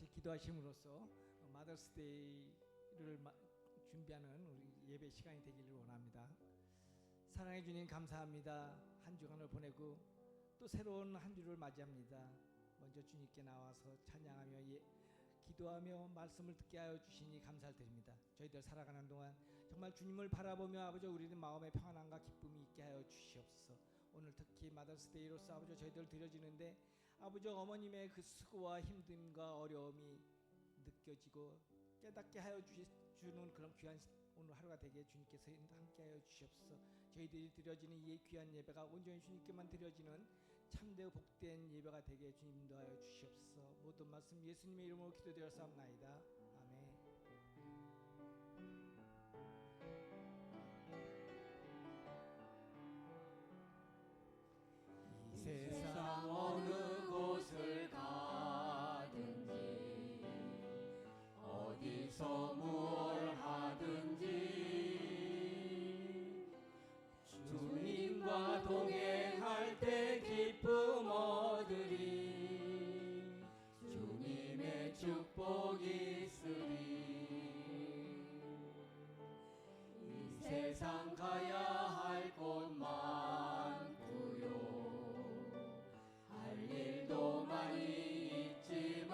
같이 기도하심으로써 마더스데이를 준비하는 우리 예배 시간이 되기를 원합니다. 사랑해 주님 감사합니다. 한 주간을 보내고 또 새로운 한 주를 맞이합니다. 먼저 주님께 나와서 찬양하며 기도하며 말씀을 듣게 하여 주시니 감사를 드립니다. 저희들 살아가는 동안 정말 주님을 바라보며 아버지 우리는 마음의 평안함과 기쁨이 있게 하여 주시옵소서. 오늘 특히 마더스데이로서 아버지 저희들 드려지는데 아버지 어머님의 그 수고와 힘듦과 어려움이 느껴지고 깨닫게 하여 주는 그런 귀한 오늘 하루가 되게 주님께서 함께하여 주시옵소서. 저희들이 드려지는 이 귀한 예배가 온전히 주님께만 드려지는 참되어 복된 예배가 되게 주님 인도하여 주시옵소서. 모든 말씀 예수님의 이름으로 기도드렸사옵나이다. 아멘. 이 세상 어느 곳을 가든지 어디서 뭘 하든지 주님과 동행할 때 기쁨 얻으리. 주님의 축복이 있으리. 이 세상 가야 할 곳 많고요, 할 일도 많이 있지만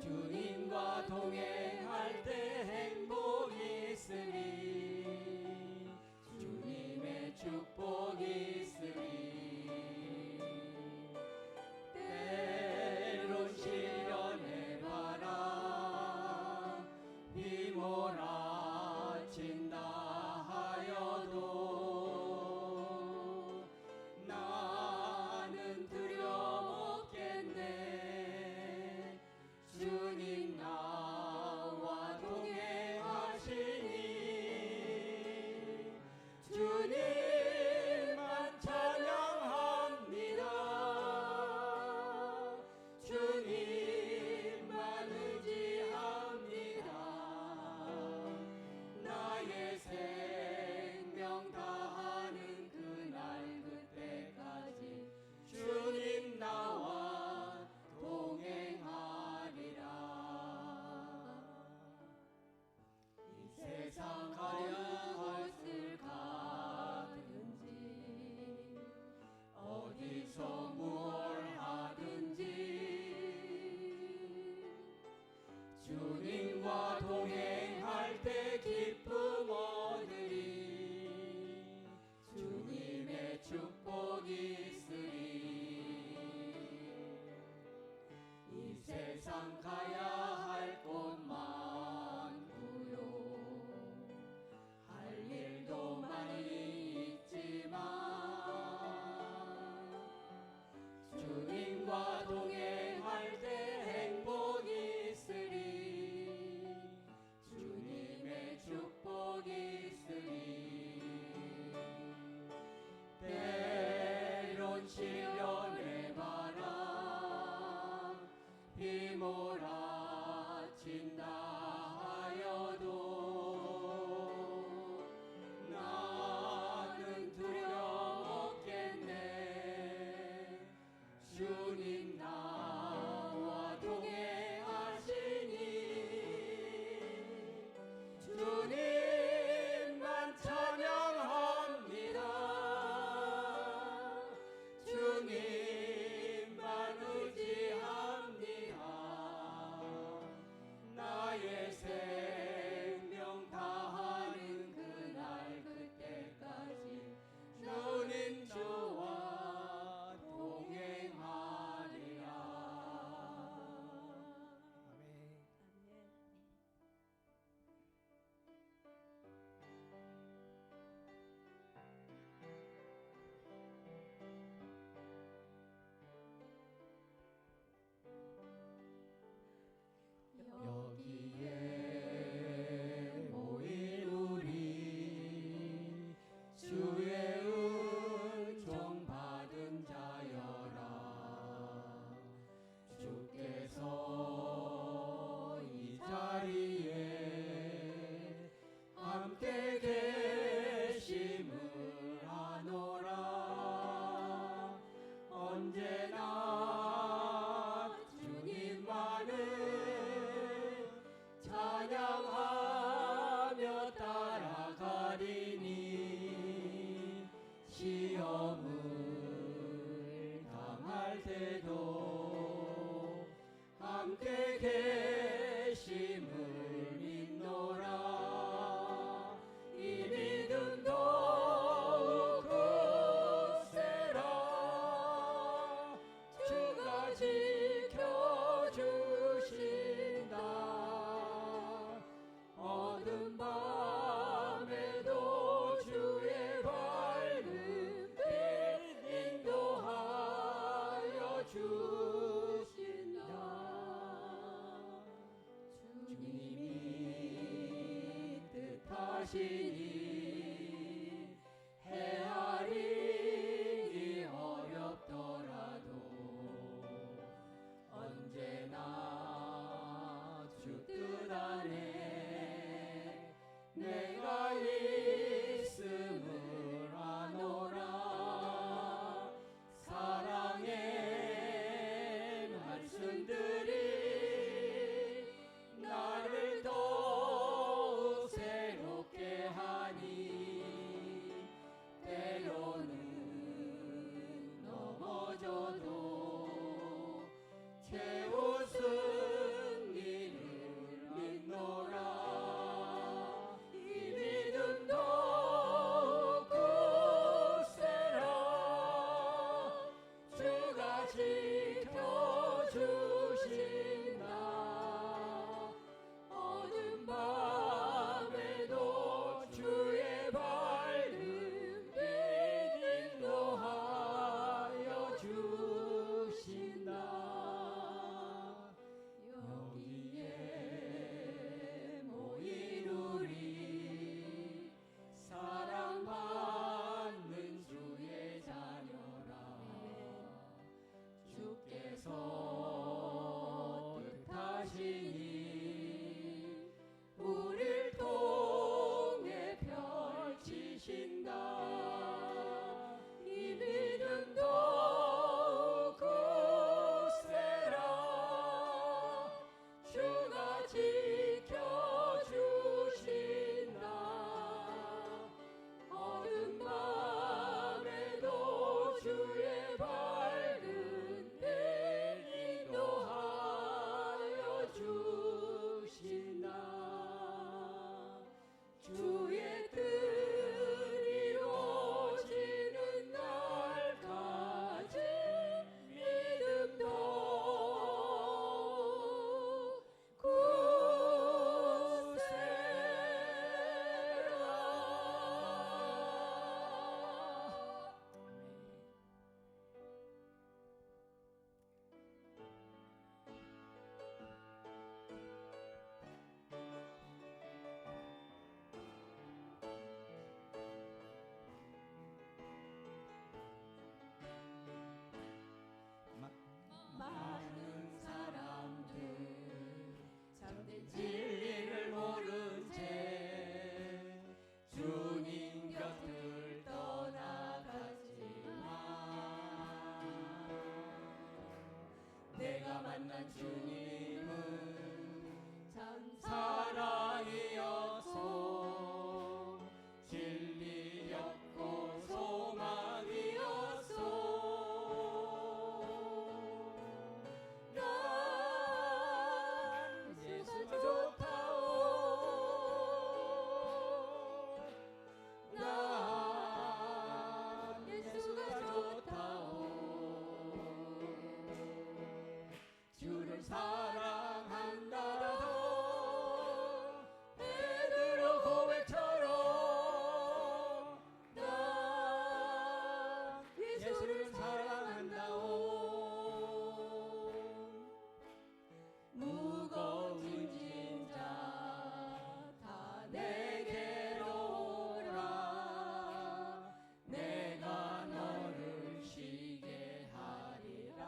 주님과 동행할 때 행복이 있으리. 주님의 축복이 있으리. 때론 시련의 바람 휘몰아친다 하여도 나는 두려워먹겠네. 주님 나와 동행하시니 주님만 찬양합니다. 주님만 의지합니다. 나의 생명 다하는 그날 그때까지 주님 나와 동행하리라. 이 세상 가야 곳을 가든지 어디서 뭘 하든지 주님과 동행할 때 기쁨 얻으리. 주님의 축복이 있으리. 이 세상 가야 할 곳 많고요, 할 일도 많이 있지만 주님과 동행할 때 행복이 있으리. 주님의 축복이 있으리. 때론 시련의 바람 휘몰아친다 하여도 나는 두려워먹겠네. 주님 나와 동행하시니 주님만 찬양합니다. 주님 뜻하시니 헤아리기 어렵더라도 언제나 주 뜻 안에 내가 있음을 아노라. 사랑의 말씀들이 나를 더욱 새롭게 하니 때로는 넘어져도 최후 승리를 믿노라. 이 믿음도 굳세라. 주가 지켜주신다. 어두운 밤에도 주의 밝은 빛 인도하여 주신다. 여기에 모인 우리 사랑받는 주의 자녀라. 주께서 뜻하시니 우릴 통해 펼치신다. 이 믿음도 굳세라. 주가 지켜주신다. 어두운 밤에도 주의 밝은 빛 인도하여 주신다. 주의 뜻 이루어지는 날까지 믿음도 굳세라. 많은 사람들 참된 진리를 모른 채 주님 곁을 떠나갔지만 내가 만난 주님은 참 사랑이었소. 진리였고 소망이었소. 난 예수가 좋다오. 난 예수가 좋다오. 주를 사랑한다던 베드로 고백처럼 난 예수를 사랑한다오. 무거운 짐자 다 내게로 오라. 내가 너를 쉬게 하리라.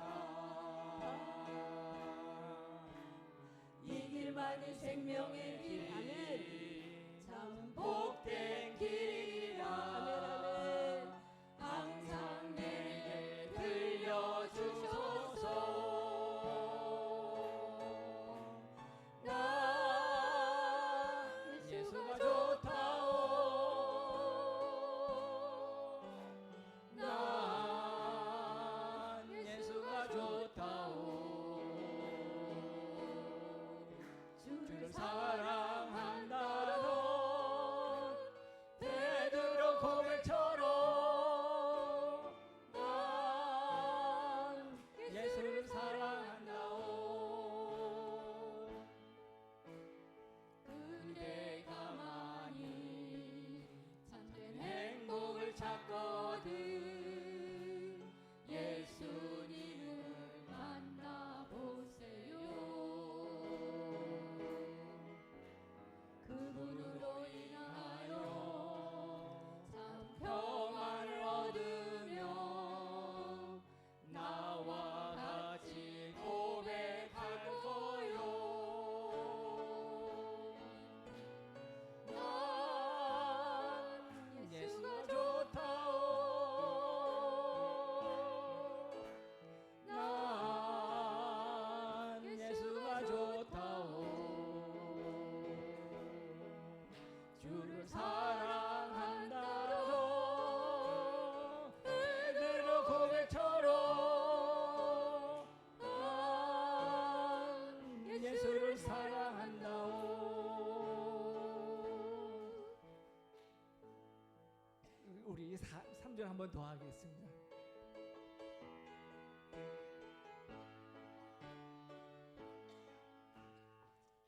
3절 한 번 더 하겠습니다.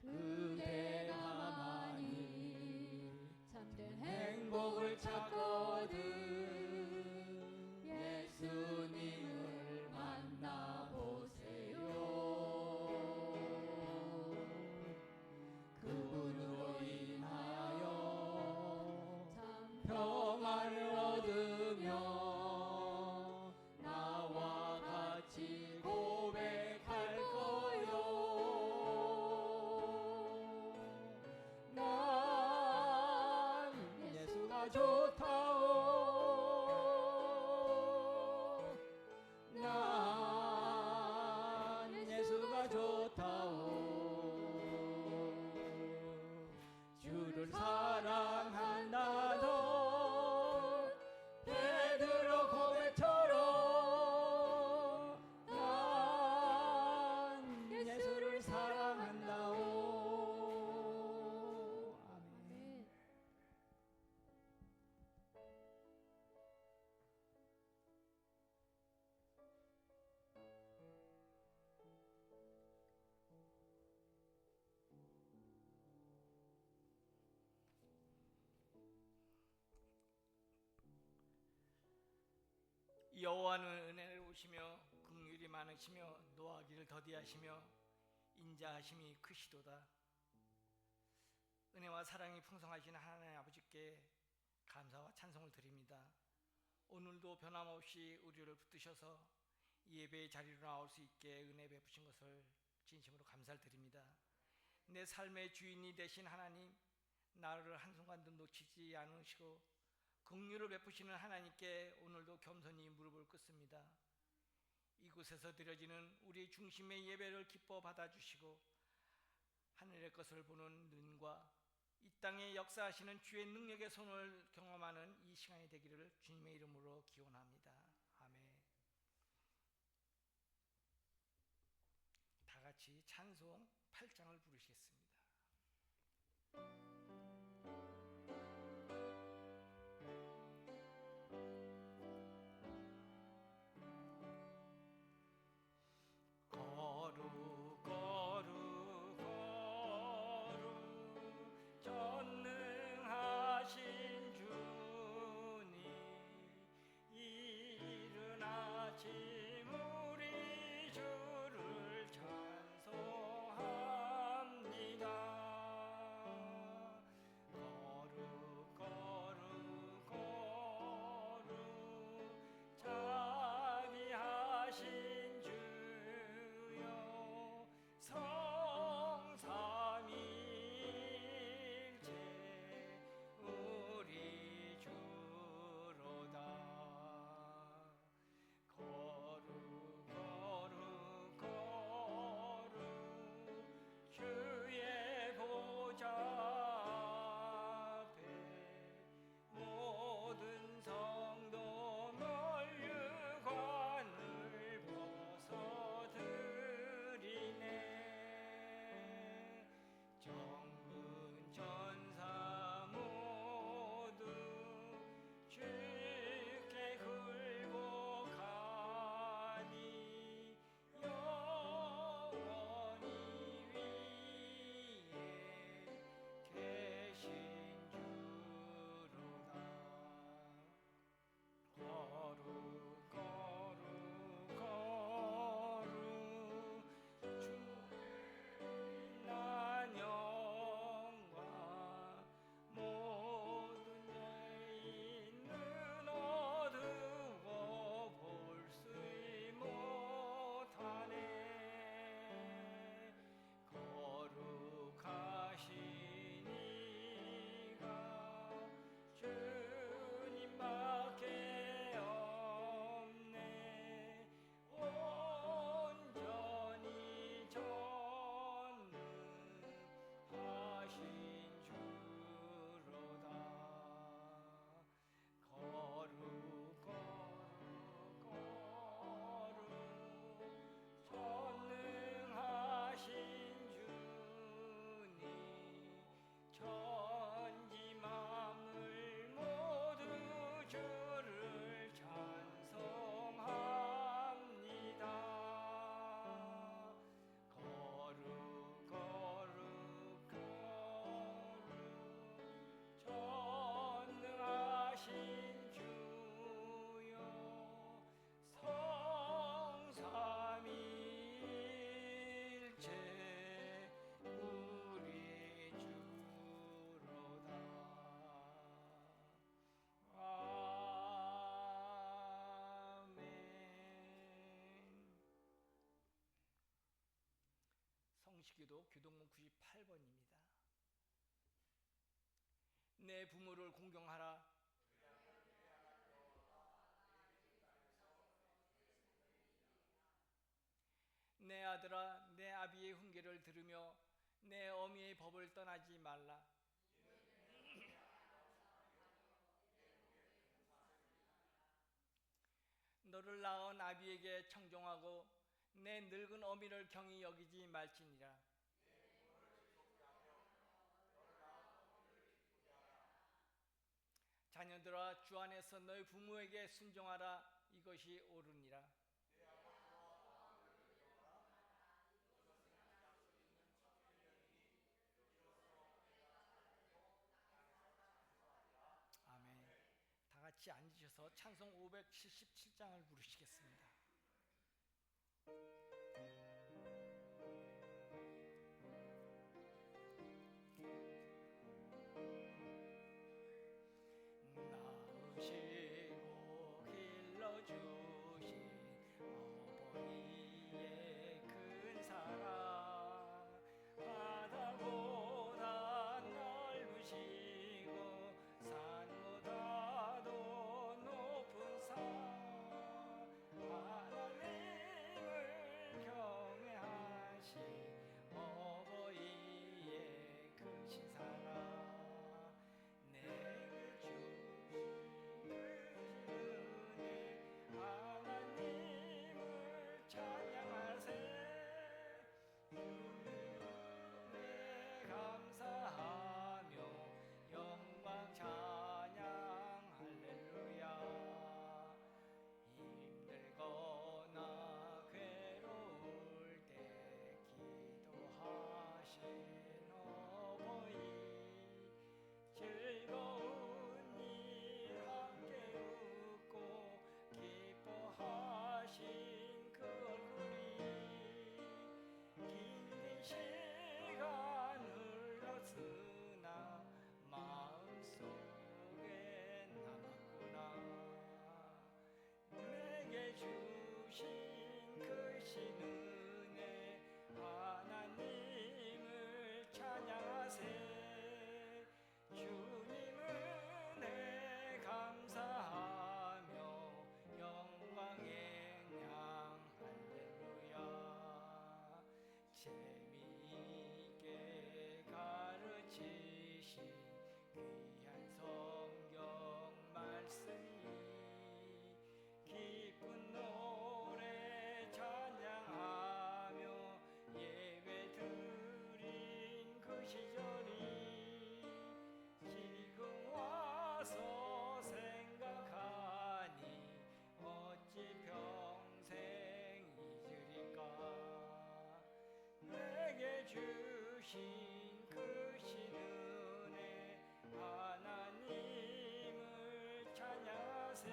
그대가 많이 참된 행복을 찾거든 예수님을 만나보세요. 그분으로 인하여 참 평안을 얻으며 나와 같이 고백할 거요. 난 예수가 좋다오. 난 예수가 좋다오. 주를 사랑한다던 베드로 고백처럼 난 예수를 사랑한다오. 아멘. 여호와는 은혜를 오시며 긍휼이 많으시며 노하기를 더디하시며 인자하심이 크시도다. 은혜와 사랑이 풍성하신 하나님 아버지께 감사와 찬송을 드립니다. 오늘도 변함없이 우리를 붙드셔서 예배의 자리로 나올 수 있게 은혜 베푸신 것을 진심으로 감사를 드립니다. 내 삶의 주인이 되신 하나님, 나를 한순간도 놓치지 않으시고 긍휼을 베푸시는 하나님께 오늘도 겸손히 무릎을 꿇습니다. 이곳에서 드려지는 우리 중심의 예배를 기뻐 받아주시고 하늘의 것을 보는 눈과 이 땅에 역사하시는 주의 능력의 손을 경험하는 이 시간이 되기를 주님의 이름으로 기원합니다. 아멘. 다 같이 찬송 8장을 부르시겠습니다. 거룩 거룩 거룩 전능하신 주님, 이른 아침 우리 주를 찬송합니다. 제주기도 교동문 98번입니다. 내 부모를 공경하라. 내 아들아, 내 아비의 훈계를 들으며 내 어미의 법을 떠나지 말라. 너를 낳은 아비에게 청종하고 내 늙은 어미를 경히 여기지 말지니라. 자녀들아, 주 안에서 너희 부모에게 순종하라. 이것이 옳으니라. 아멘. 다 같이 앉으셔서 찬송 577장을 부르시겠습니다. 낳으시고 길러주신 어머니의 큰 사랑, 바다보다 넓으시고 산보다도 높은 산, 하나님을 경외하신 어버이의 크신 사랑, 내게 주신 은혜, 하나님을 찬양하세. 주님에 감사하며 영광 찬양 할렐루야. 힘들거나 괴로울 때 기도하신 어버이, 즐거운 일 함께 웃고 기뻐하신 그 얼굴이 긴 시간 흘렀으나 마음속에 남았구나. 내게 주신 크신 은혜, 하나님을 찬양하세. 주님 은혜 감사하며 영광 행양 할렐루야. 재미있게 가르치신 귀한 성경 말씀이 기쁜 노래 찬양하며 예배 드린 그 시절이 지금 와서 생각하니 어찌 평생 잊으리까. 내게 주신 크신 은혜, 하나님을 찬양하세.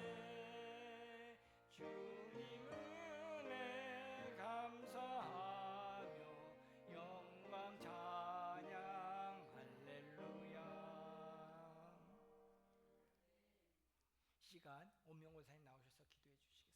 주님 은혜 감사하며 영광 찬양 할렐루야. 시간 오명골사님 나오셔서 기도해 주시겠습니다.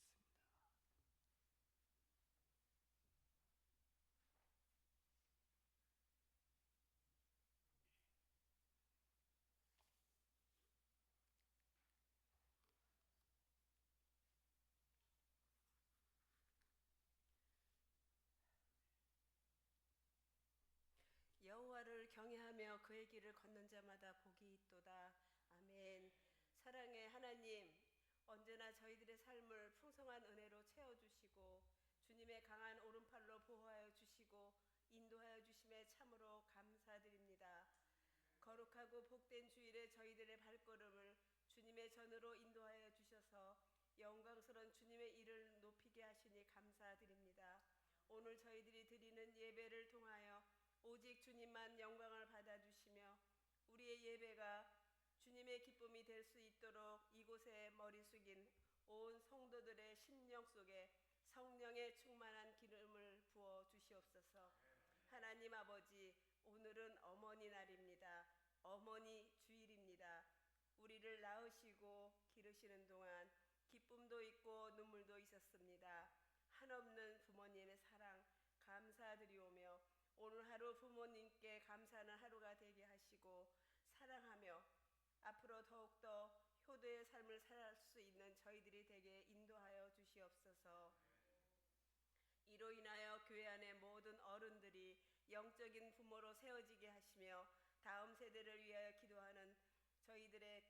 여호와를 경외하며 그의 길을 걷는 자마다 복이 있도다. 아멘. 사랑의 하나님, 언제나 저희들의 삶을 풍성한 은혜로 채워주시고 주님의 강한 오른팔로 보호하여 주시고 인도하여 주심에 참으로 감사드립니다. 거룩하고 복된 주일에 저희들의 발걸음을 주님의 전으로 인도하여 주셔서 영광스러운 주님의 일을 높이게 하시니 감사드립니다. 오늘 저희들이 드리는 예배를 통하여 오직 주님만 영광을 받아주시며 우리의 예배가 주님의 기쁨이 될 수 있도록 이곳에 머리 숙인 온 성도들의 심령 속에 성령의 충만한 기름을 부어 주시옵소서. 하나님 아버지, 오늘은 어머니 날입니다. 어머니 주일입니다. 우리를 낳으시고 기르시는 동안 기쁨도 있고 눈물도 있었습니다. 한없는 부모님의 사랑 감사드리오며 오늘 하루 부모님께 감사하는 하루가 되게 하시고 사랑하며 앞으로 더욱더 효도의 삶을 살 수 있는 저희들이 되게 인도하여 주시옵소서. 이로 인하여 교회 안의 모든 어른들이 영적인 부모로 세워지게 하시며 다음 세대를 위하여 기도하는 저희들의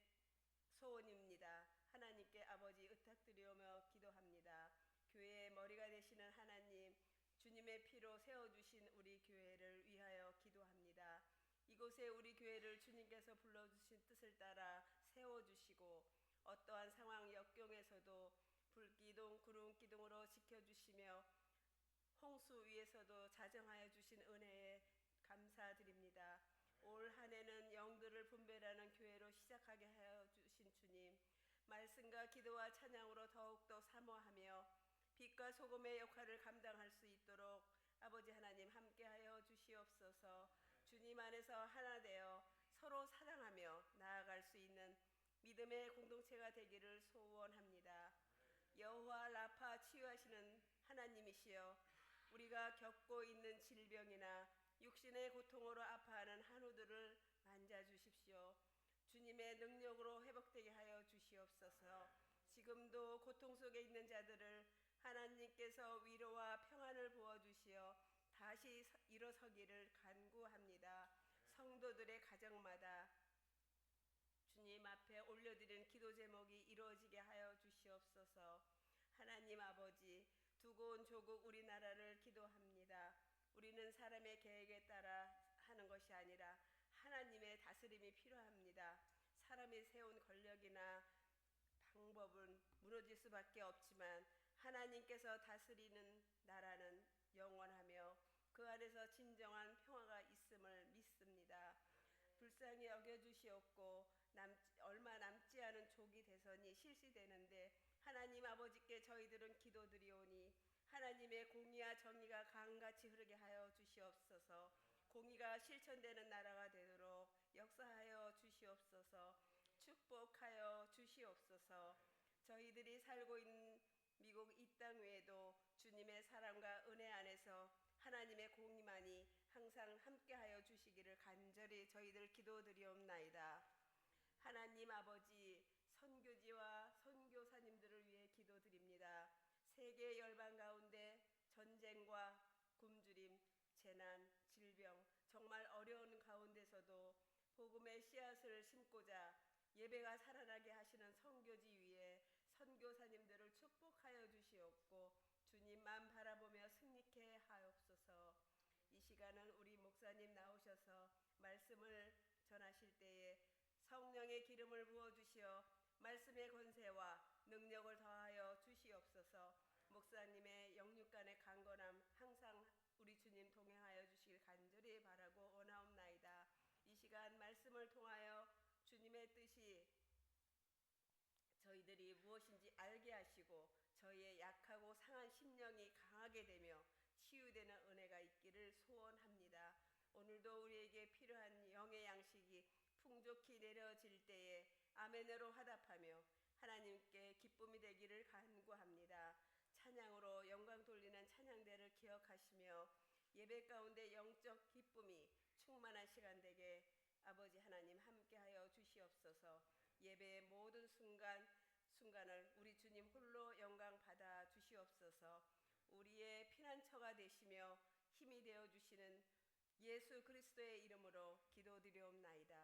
소원입니다. 하나님께 아버지 의탁드리오며 기도합니다. 교회의 머리가 되시는 하나님, 주님의 피로 세워주신 우리 교회를 위하여 기도합니다. 이곳에 우리 교회를 주님께서 불러주신 뜻을 따라 세워주시고 어떠한 상황 역경에서도 불기둥 구름기둥으로 지켜주시며 홍수 위에서도 자정하여 주신 은혜에 감사드립니다. 올 한 해는 영들을 분별하는 교회로 시작하게 하여 주신 주님, 말씀과 기도와 찬양으로 더욱더 사모하며 빛과 소금의 역할을 감당할 수 있도록 아버지 하나님 함께하여 주시옵소서. 주님 안에서 하나 되어 서로 사랑하며 나아갈 수 있는 믿음의 공동체가 되기를 소원합니다. 여호와 라파 치유하시는 하나님이시여, 우리가 겪고 있는 질병이나 육신의 고통으로 아파하는 한우들을 만져주십시오. 주님의 능력으로 회복되게 하여 주시옵소서. 지금도 고통 속에 있는 자들을 하나님께서 위로와 평안을 부어주시어 다시 일어서기를 간구합니다. 성도들의 가정마다 주님 앞에 올려드린 기도 제목이 이루어지게 하여 주시옵소서. 하나님 아버지, 두고 온 조국 우리나라를 기도합니다. 우리는 사람의 계획에 따라 하는 것이 아니라 하나님의 다스림이 필요합니다. 사람이 세운 권력이나 방법은 무너질 수밖에 없지만 하나님께서 다스리는 나라는 영원하며 그 안에서 진정한 평화가 있음을 믿습니다. 불쌍히 여겨주시옵고 얼마 남지 않은 조기 대선이 실시되는데 하나님 아버지께 저희들은 기도드리오니 하나님의 공의와 정의가 강같이 흐르게 하여 주시옵소서. 공의가 실천되는 나라가 되도록 역사하여 주시옵소서. 축복하여 주시옵소서. 저희들이 살고 있는 미국 이 땅 외에도 주님의 사랑과 은혜 안에서 하나님의 공의만이 항상 함께하여 주시기를 간절히 저희들 기도드리옵나이다. 하나님 아버지, 선교지와 선교사님들을 위해 기도드립니다. 세계 열방 가운데 전쟁과 굶주림, 재난, 질병, 정말 어려운 가운데서도 복음의 씨앗을 심고자 예배가 살아나게 하시는 선교지 위에 선교사님들을 축복하여 주시옵고 주님만 바라보며 승리케 하옵소서. 이 시간은 우리 목사님 나오셔서 말씀을 전하실 때에 성령의 기름을 부어주시어 말씀의 권세와 능력을 더하여 주시옵소서. 목사님의 영육간의 강건함 항상 우리 주님 동행하여 주시길 간절히 바라고 원하옵나이다. 이 시간 말씀을 통하여 주님의 뜻이 저희들이 무엇인지 알게 하시고 저희의 약하고 상한 심령이 강하게 되며 치유되는 은혜가 있기를 소원합니다. 오늘도 우리에게 필요한 영의 양식이 풍족히 내려질 때에 아멘으로 화답하며 하나님께 기쁨이 되기를 간구합니다. 찬양으로 영광 돌리는 찬양대를 기억하시며 예배 가운데 영적 기쁨이 충만한 시간 되게 아버지 하나님 함께하여 주시옵소서. 예배의 모든 순간을 우리 주님 홀로 영광 받아 주시옵소서. 우리의 피난처가 되시며 힘이 되어 주시는 예수 그리스도의 이름으로 기도드리옵나이다.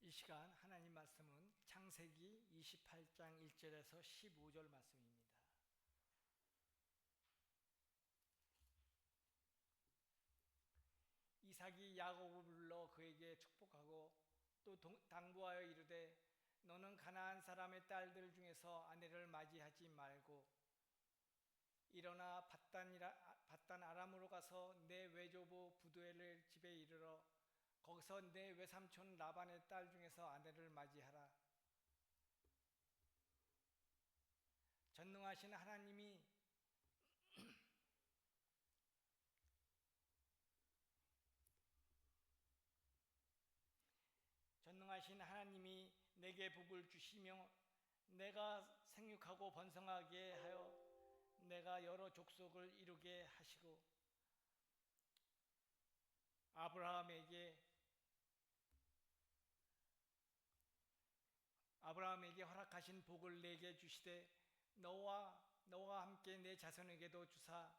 이 시간 하나님 말씀은 창세기 28장 1절에서 15절 말씀입니다. 이삭이 야곱을 불러 그에게 축복하고 또 당부하여 이르되 너는 가나안 사람의 딸들 중에서 아내를 맞이하지 말고 일어나 밧단 아람으로 가서 내 외조부 부두엘을 집에 이르러 거기서 내 외삼촌 라반의 딸 중에서 아내를 맞이하라. 전능하신 하나님이 내게 복을 주시며 내가 생육하고 번성하게 하여 내가 여러 족속을 이루게 하시고 아브라함에게 허락하신 복을 내게 주시되 너와 함께 내 자손에게도 주사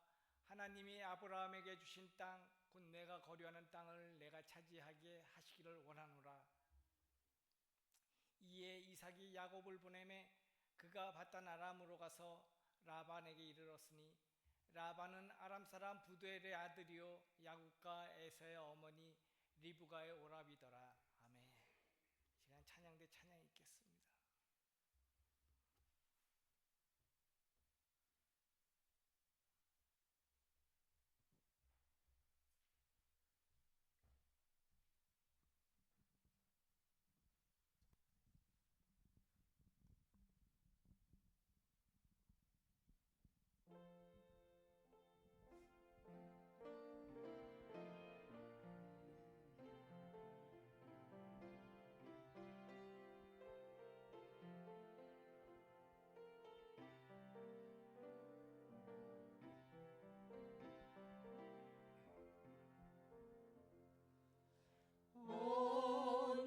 하나님이 아브라함에게 주신 땅 곧 내가 거류하는 땅을 내가 차지하게 하시기를 원하노라. 이에 이삭이 야곱을 보내매 그가 밧단 아람으로 가서 라반에게 이르렀으니 라반은 아람 사람 부두엘의 아들이요 야곱과 에서의 어머니 리브가의 오라비더라. 아멘. 시간 찬양대 찬양 읽겠습니다.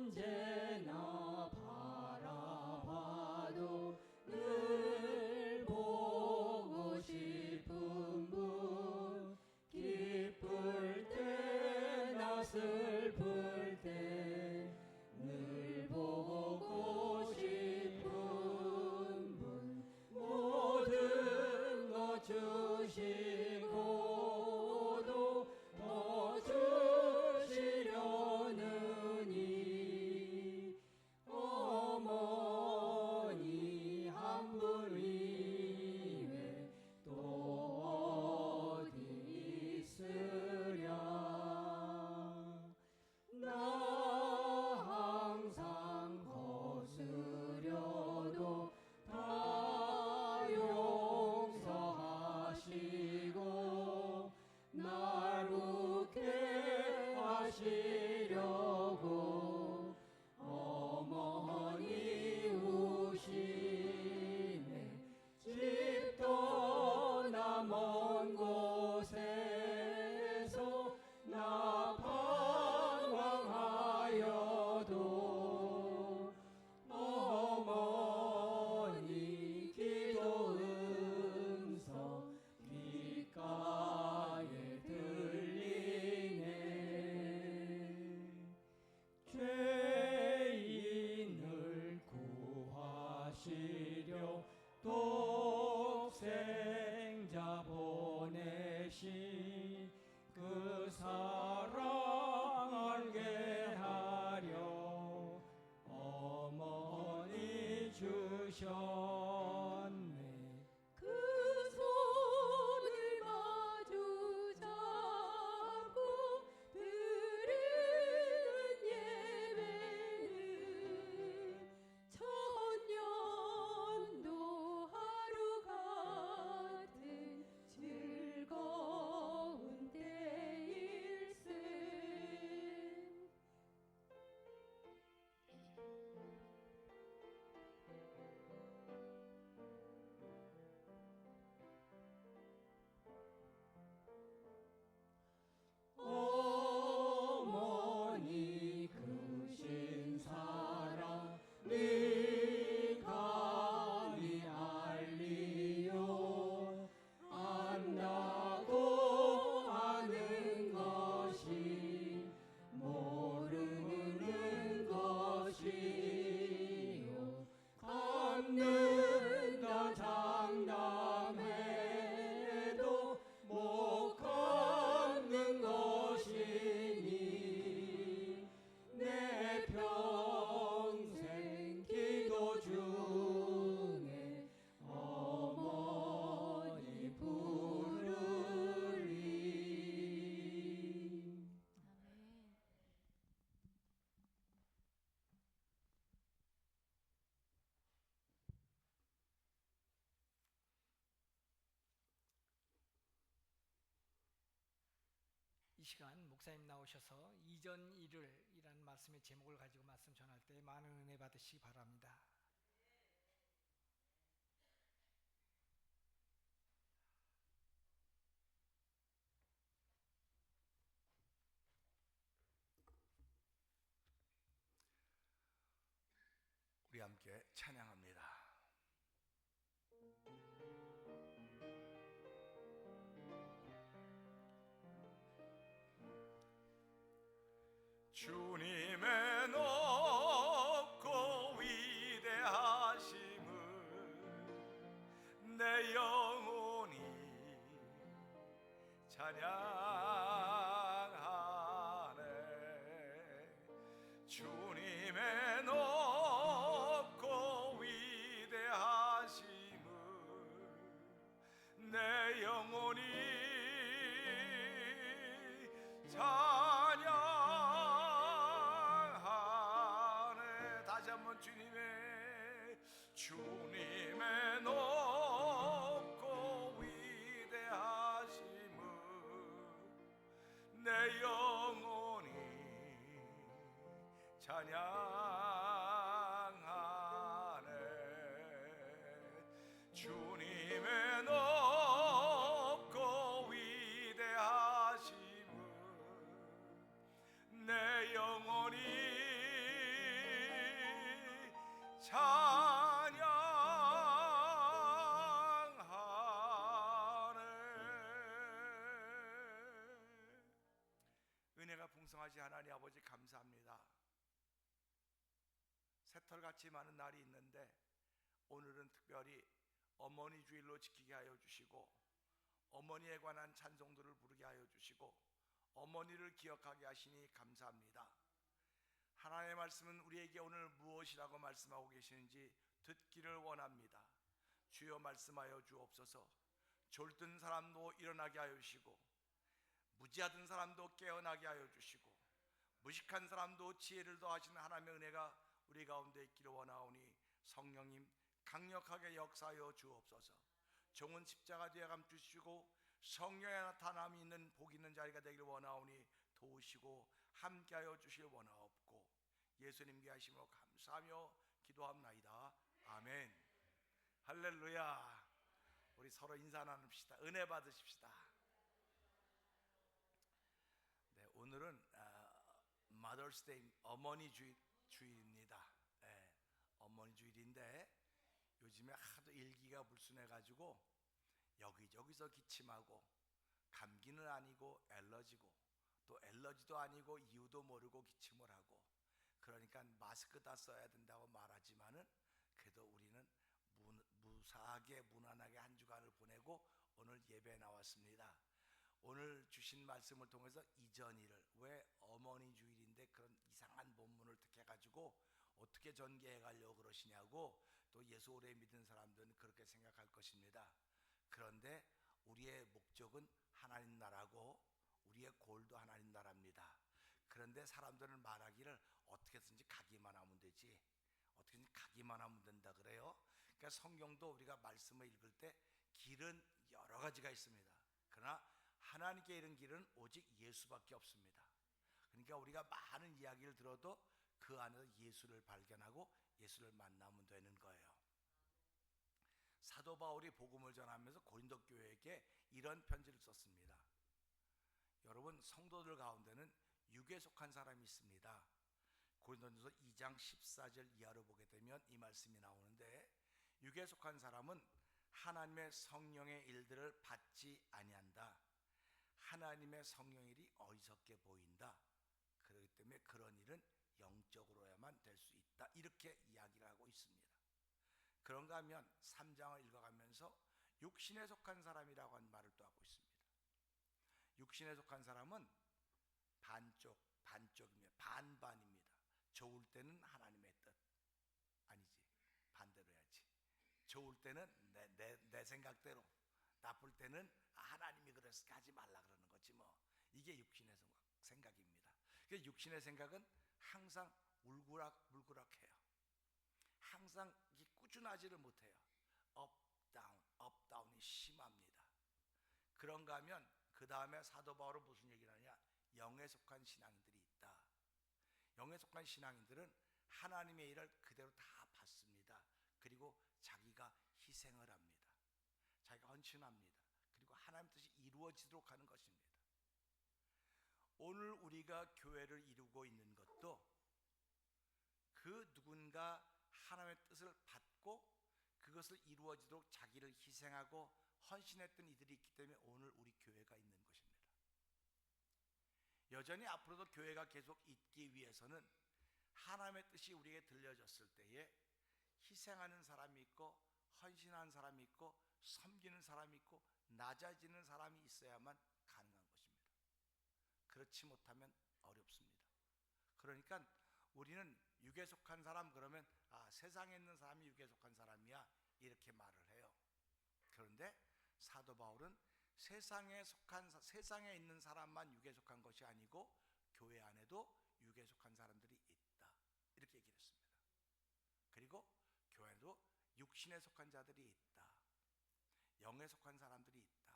언제나 바라봐도 늘 보고 싶은 분 기쁠 때나 슬플 때 늘 보고 싶은 분 모든 것 주시고도 더 주시려는 이 어머니 한 분 위에 또 어디 있으랴. 나 항상 거스려도 다 용서하시고 날 웃게 하시려고 어머니 우시네. 집 떠나 먼 곳에서 나 방황하여도 어머니 기도 음성 귓가에 들리네. 죄인을 구하시려 독생자 보내신 그 사랑 알게 하려 어머니 주셨네. 그 손을 마주 잡고 드리는 예배는 천년도 하루 같은 즐거운 때일세. 시간 목사님 나오셔서 이전 일을이라는 말씀의 제목을 가지고 말씀 전할 때 많은 은혜 받으시기 바랍니다. 우리 함께 찬양합니다. 주님의 높고 위대하심을 내 영혼이 찬양하네. 주님의 높고 위대하심을 내 영혼이 찬양하네. 다시 한번 주님의 높고 위대하심을 내 영혼이 찬양하네. 주님의 높고 위대하심을 내 영혼이 찬양하네. 은혜가 풍성하신 하나님 아버지 감사합니다. 새털같이 많은 날이 있는데 오늘은 특별히 어머니 주일로 지키게 하여 주시고 어머니에 관한 찬송들을 부르게 하여 주시고 어머니를 기억하게 하시니 감사합니다. 하나님의 말씀은 우리에게 오늘 무엇이라고 말씀하고 계시는지 듣기를 원합니다. 주여 말씀하여 주옵소서. 졸든 사람도 일어나게 하여 주시고 무지하던 사람도 깨어나게 하여 주시고 무식한 사람도 지혜를 더하시는 하나님의 은혜가 우리 가운데 있기를 원하오니 성령님 강력하게 역사하여 주옵소서. 종은 십자가 뒤에 감추시고 성령의 나타남이 있는 복 있는 자리가 되기를 원하오니 도우시고 함께하여 주실 원하옵고 예수님께 하심으로 감사하며 기도합나이다. 아멘. 할렐루야. 우리 서로 인사 나눕시다. 은혜 받으십시다. 네, 오늘은 Mother's Day 어머니 주일입니다. 네, 어머니 주일인데 요즘에 하도 일기가 불순해가지고 여기저기서 기침하고 감기는 아니고 엘러지고 또 엘러지도 아니고 이유도 모르고 기침을 하고 그러니까 마스크 다 써야 된다고 말하지만은 그래도 우리는 무사하게 무난하게 한 주간을 보내고 오늘 예배에 나왔습니다. 오늘 주신 말씀을 통해서 이전 일을 왜 어머니 주일인데 그런 이상한 본문을 택해가지고 어떻게 전개해 가려고 그러시냐고 또 예수 오래 믿은 사람들은 그렇게 생각할 것입니다. 그런데 우리의 목적은 하나님 나라고 우리의 골도 하나님 나라입니다. 그런데 사람들은 말하기를 어떻게든지 가기만 하면 되지, 어떻게든지 가기만 하면 된다 그래요. 그러니까 성경도 우리가 말씀을 읽을 때 길은 여러 가지가 있습니다. 그러나 하나님께 이른 길은 오직 예수밖에 없습니다. 그러니까 우리가 많은 이야기를 들어도 그 안에서 예수를 발견하고 예수를 만나면 되는 거예요. 사도 바울이 복음을 전하면서 고린도 교회에게 이런 편지를 썼습니다. 여러분, 성도들 가운데는 육에 속한 사람이 있습니다. 고린도전서 2장 14절 이하로 보게 되면 이 말씀이 나오는데 육에 속한 사람은 하나님의 성령의 일들을 받지 아니한다. 하나님의 성령의 일이 어리석게 보인다. 그렇기 때문에 그런 일은 영적으로야만 될 수 있다. 이렇게 이야기를 하고 있습니다. 그런가 하면 3장을 읽어가면서 육신에 속한 사람이라고 하는 말을 또 하고 있습니다. 육신에 속한 사람은 반쪽입니다. 반반입니다. 좋을 때는 하나님의 뜻 아니지, 반대로 해야지. 좋을 때는 내 생각대로, 나쁠 때는 하나님이 그랬으니까 하지 말라 그러는 거지 뭐. 이게 육신의 생각입니다. 그래서 육신의 생각은 항상 울그락불그락해요. 항상 꾸준하지를 못해요. 업다운이 심합니다. 그런가 하면 그 다음에 사도 바울은 무슨 얘기를 하냐, 영에 속한 신앙인들이 있다. 영에 속한 신앙인들은 하나님의 일을 그대로 다 받습니다. 그리고 자기가 희생을 합니다. 자기가 헌신합니다. 그리고 하나님 뜻이 이루어지도록 하는 것입니다. 오늘 우리가 교회를 이루고 있는 것도 그 누군가 하나님의 뜻을 받고 그것을 이루어지도록 자기를 희생하고 헌신했던 이들이 있기 때문에 오늘 우리 교회가 있는 것입니다. 여전히 앞으로도 교회가 계속 있기 위해서는 하나님의 뜻이 우리에게 들려졌을 때에 희생하는 사람이 있고 헌신하는 사람이 있고 섬기는 사람이 있고 낮아지는 사람이 있어야만 가능한 것입니다. 그렇지 못하면 어렵습니다. 그러니까 우리는 육에 속한 사람 그러면 세상에 있는 사람이 육에 속한 사람이야 이렇게 말을 해요. 그런데 사도 바울은 세상에 있는 사람만 육에 속한 것이 아니고 교회 안에도 육에 속한 사람들이 있다 이렇게 얘기를 했습니다. 그리고 교회 안에도 육신에 속한 자들이 있다. 영에 속한 사람들이 있다.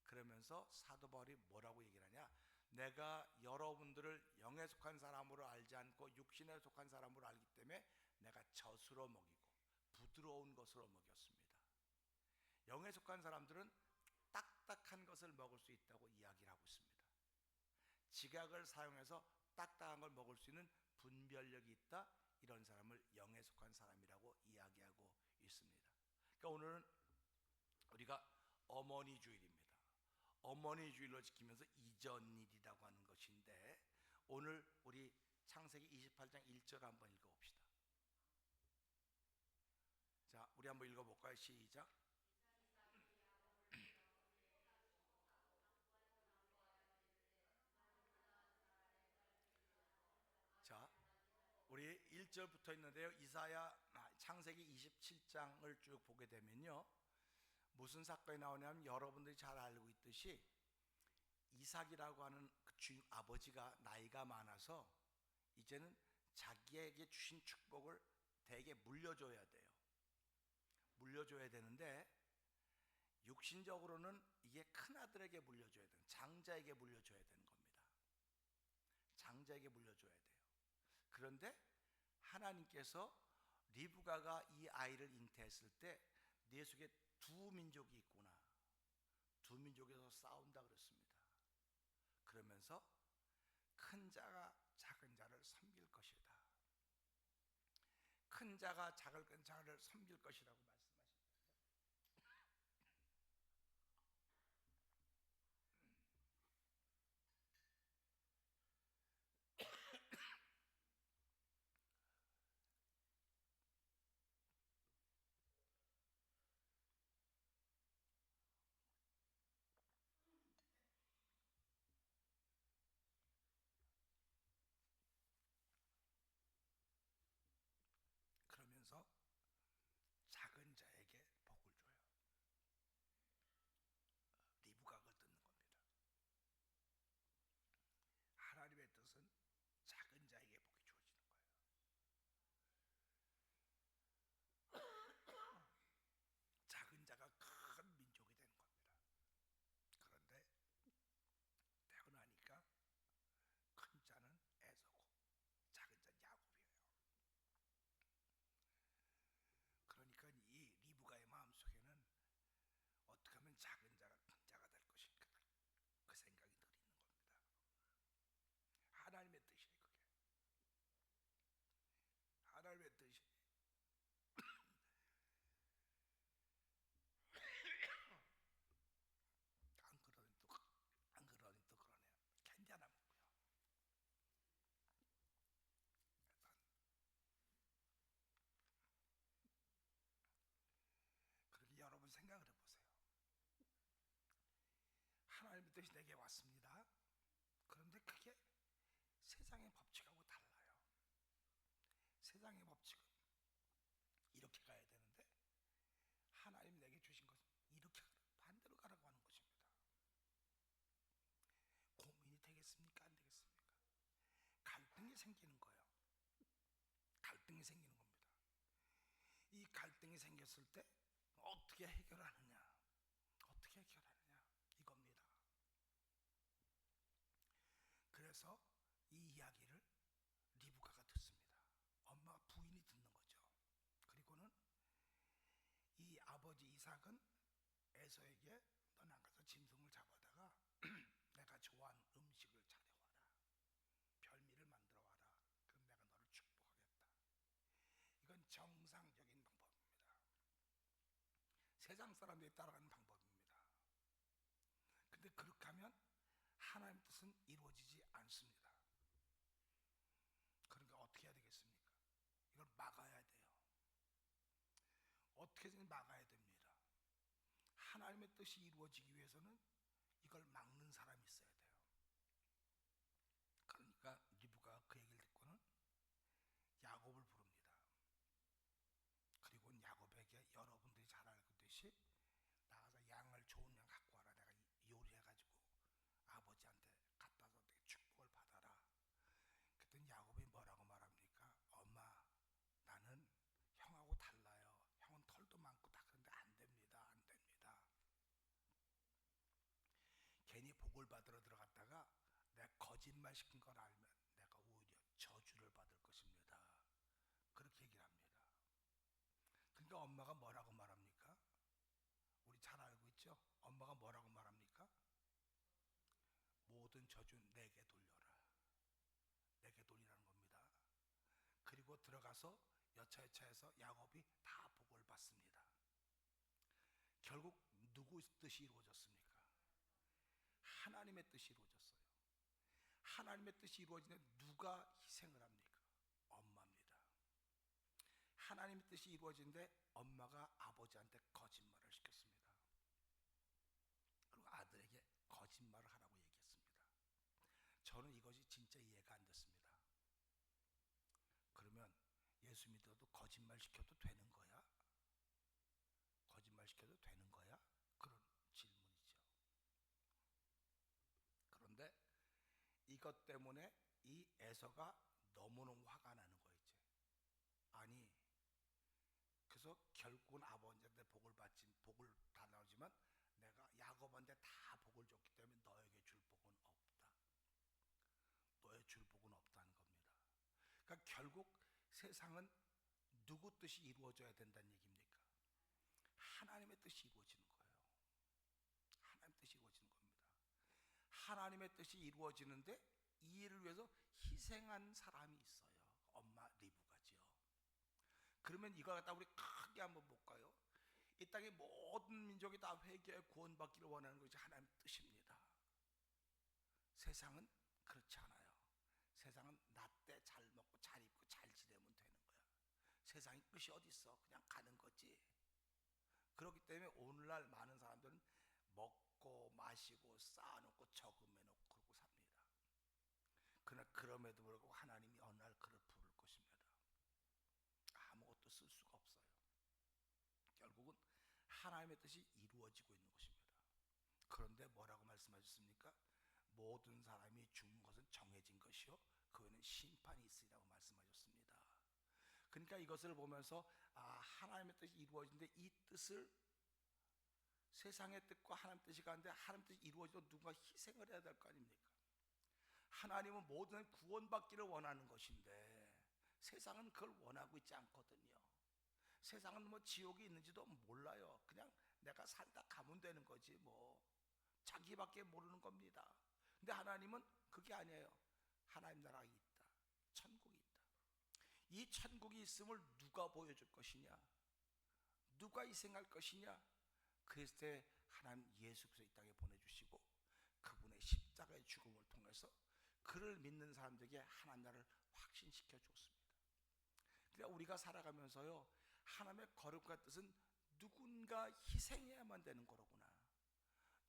그러면서 사도 바울이 뭐라고 얘기를 하냐? 내가 여러분들을 영에 속한 사람으로 알지 않고 육신에 속한 사람으로 알기 때문에 내가 젖으로 먹이고 부드러운 것으로 먹였습니다. 영에 속한 사람들은 딱딱한 것을 먹을 수 있다고 이야기를 하고 있습니다. 지각을 사용해서 딱딱한 걸 먹을 수 있는 분별력이 있다. 이런 사람을 영에 속한 사람이라고 이야기하고 있습니다. 그러니까 오늘은 우리가 어머니 주일입니다. 어머니 주일로 지키면서 이전일이라고 하는 것인데 오늘 우리 창세기 28장 1절 한번 읽어봅시다. 자, 우리 한번 읽어볼까요? 시작. 자, 우리 1절부터 있는데요. 창세기 27장을 쭉 보게 되면요. 무슨 사건이 나오냐면 여러분들이 잘 알고 있듯이 이삭이라고 하는 그 주인 아버지가 나이가 많아서 이제는 자기에게 주신 축복을 대개 물려줘야 돼요. 물려줘야 되는데 육신적으로는 이게 큰아들에게 물려줘야 되는, 장자에게 물려줘야 되는 겁니다. 장자에게 물려줘야 돼요. 그런데 하나님께서 리브가가 이 아이를 잉태했을 때 네 속에 두 민족이 있구나. 두 민족에서 싸운다 그랬습니다. 그러면서 큰 자가 작은 자를 섬길 것이다. 큰 자가 작은 자를 섬길 것이라고 말씀하십니다. 그러면서 작은 자에게 복을 줘요. 리브가가 듣는 겁니다. 하나님의 뜻은 작은 자에게 복이 주어지는 거예요. 작은 자가 큰 민족이 되는 겁니다. 그런데 태어나니까 큰 자는 에서고 작은 자는 야곱이에요. 그러니까 이 리브가의 마음속에는 어떻게 하면 작은 자가 큰 자가 될 것인가 그 생각이 늘 있는 겁니다. 하나님의 뜻이에요. 그게 하나님의 뜻이 안 그러니 또 그러네요. 캔디 하나 먹고요. 그렇게 여러분 생각을 해보세요. 하나님의 뜻이 내게 왔습니다. 그런데 그게 세상의 법칙하고 달라요. 세상의 법칙은 이렇게 가야 되는데 하나님이 내게 주신 것은 이렇게 반대로 가라고 하는 것입니다. 고민이 되겠습니까? 안 되겠습니까? 갈등이 생기는 거예요. 갈등이 생기는 겁니다. 이 갈등이 생겼을 때 어떻게 해결하느냐? 어떻게 해결하느냐? 이겁니다. 그래서 이 이야기를 리브가가 듣습니다. 엄마 부인이 듣는 거죠. 그리고는 이 아버지 이삭은 에서에게 너 나가서 짐승을 잡아다가 내가 좋아하는 음식을 차려와라. 별미를 만들어 와라. 그럼 내가 너를 축복하겠다. 이건 정상적인 방법입니다. 세상 사람들이 따라가는 방법입니다. 근데 그렇게 하면 하나님의 뜻은 이루어지지 않습니다. 그러니까 어떻게 해야 되겠습니까? 이걸 막아야 돼요. 어떻게든 막아야 됩니다. 하나님의 뜻이 이루어지기 위해서는 이걸 막는 사람이 있어야 돼요. 그러니까 리브가가 그 얘기를 듣고는 야곱을 부릅니다. 그리고 야곱에게 여러분들이 잘 알듯이 나가서 양을 좋은 양 갖고 와라. 내가 요리해가지고 아버지한테 갖다서 어떻게 축복을 받아라. 그랬더니 야곱이 뭐라고 말합니까? 엄마, 나는 형하고 달라요. 형은 털도 많고 다 그런데 안 됩니다. 안 됩니다. 괜히 복을 받으러 들어갔다가 내가 거짓말 시킨 걸 알면 내가 오히려 저주를 받을 것입니다. 그렇게 얘기를 합니다. 그러니까 엄마가 뭐라고 말합니까? 우리 잘 알고 있죠? 엄마가 뭐라고 말합니까? 모든 저주 내게 돌려라. 내게 돌리라는 겁니다. 그리고 들어가서 여차여차해서 야곱이 다 복을 받습니다. 결국 누구 뜻이 이루어졌습니까? 하나님의 뜻이 이루어졌어요. 하나님의 뜻이 이루어지는데 누가 희생을 합니까? 엄마입니다. 하나님의 뜻이 이루어지는데 엄마가 아버지한테 거짓말을 시켰습니다. 그리고 아들에게 거짓말을 하라고 얘기했습니다. 저는 이것이 진짜 이해가 안 됐습니다. 그러면 예수 믿어도 거짓말 시켜도 되는 거야? 거짓말 시켜도 되는 거야? 그런 질문이죠. 그런데 이것 때문에 이 에서가 너무너무 화가 나는 거예요. 이제. 아니, 그래서 결국은 아버지한테 복을 달라지만 내가 야곱한테 다 복을 줬기 때문에 너에게 줄 복은 없다. 너의 줄 복은 없다는 겁니다. 그러니까 결국 세상은 누구 뜻이 이루어져야 된다는 얘기입니까? 하나님의 뜻이 이루어지는 거예요. 하나님의 뜻이 이루어지는 겁니다. 하나님의 뜻이 이루어지는데 이 일을 위해서 희생한 사람이 있어요. 엄마 리브가지요. 그러면 이걸 갖다 우리 크게 한번 볼까요? 이 땅의 모든 민족이 다 회개해 구원받기를 원하는 것이 하나님의 뜻입니다. 세상은 그렇지 않아요. 세상은 나 때 잘 먹고 잘 입고 잘 지내면 되는 거야. 세상의 끝이 어디 있어? 그냥 가는 거지. 그렇기 때문에 오늘날 많은 사람들은 먹고 마시고 쌓아놓고 저금해놓고 그러고 삽니다. 그러나 그럼에도 불구하고 하나님이 어느 날 그를 부를 것입니다. 아무것도 쓸 수가 없어요. 결국은 하나님의 뜻이 이루어지고 있는 것입니다. 그런데 뭐라고 말씀하셨습니까? 모든 사람이 죽는 것은 정해진 것이요 그 외에는 심판이 있으리라고 말씀하셨습니다. 그러니까 이것을 보면서 하나님의 뜻이 이루어지는데 이 뜻을 세상의 뜻과 하나님의 뜻이 가는데 하나님의 뜻이 이루어지도록 누군가 희생을 해야 될 거 아닙니까? 하나님은 모든 구원받기를 원하는 것인데 세상은 그걸 원하고 있지 않거든요. 세상은 뭐 지옥이 있는지도 몰라요. 그냥 내가 살다 가면 되는 거지 뭐. 자기밖에 모르는 겁니다. 근데 하나님은 그게 아니에요. 하나님 나라가 있다. 천국이 있다. 이 천국이 있음을 누가 보여줄 것이냐? 누가 희생할 것이냐? 그랬을 때 하나님 예수께서 이 땅에 보내주시고 그분의 십자가의 죽음을 통해서 그를 믿는 사람들에게 하나님 나라를 확신시켜 주었습니다. 그러니까 우리가 살아가면서요 하나님의 거룩한 뜻은 누군가 희생해야만 되는 거로구나.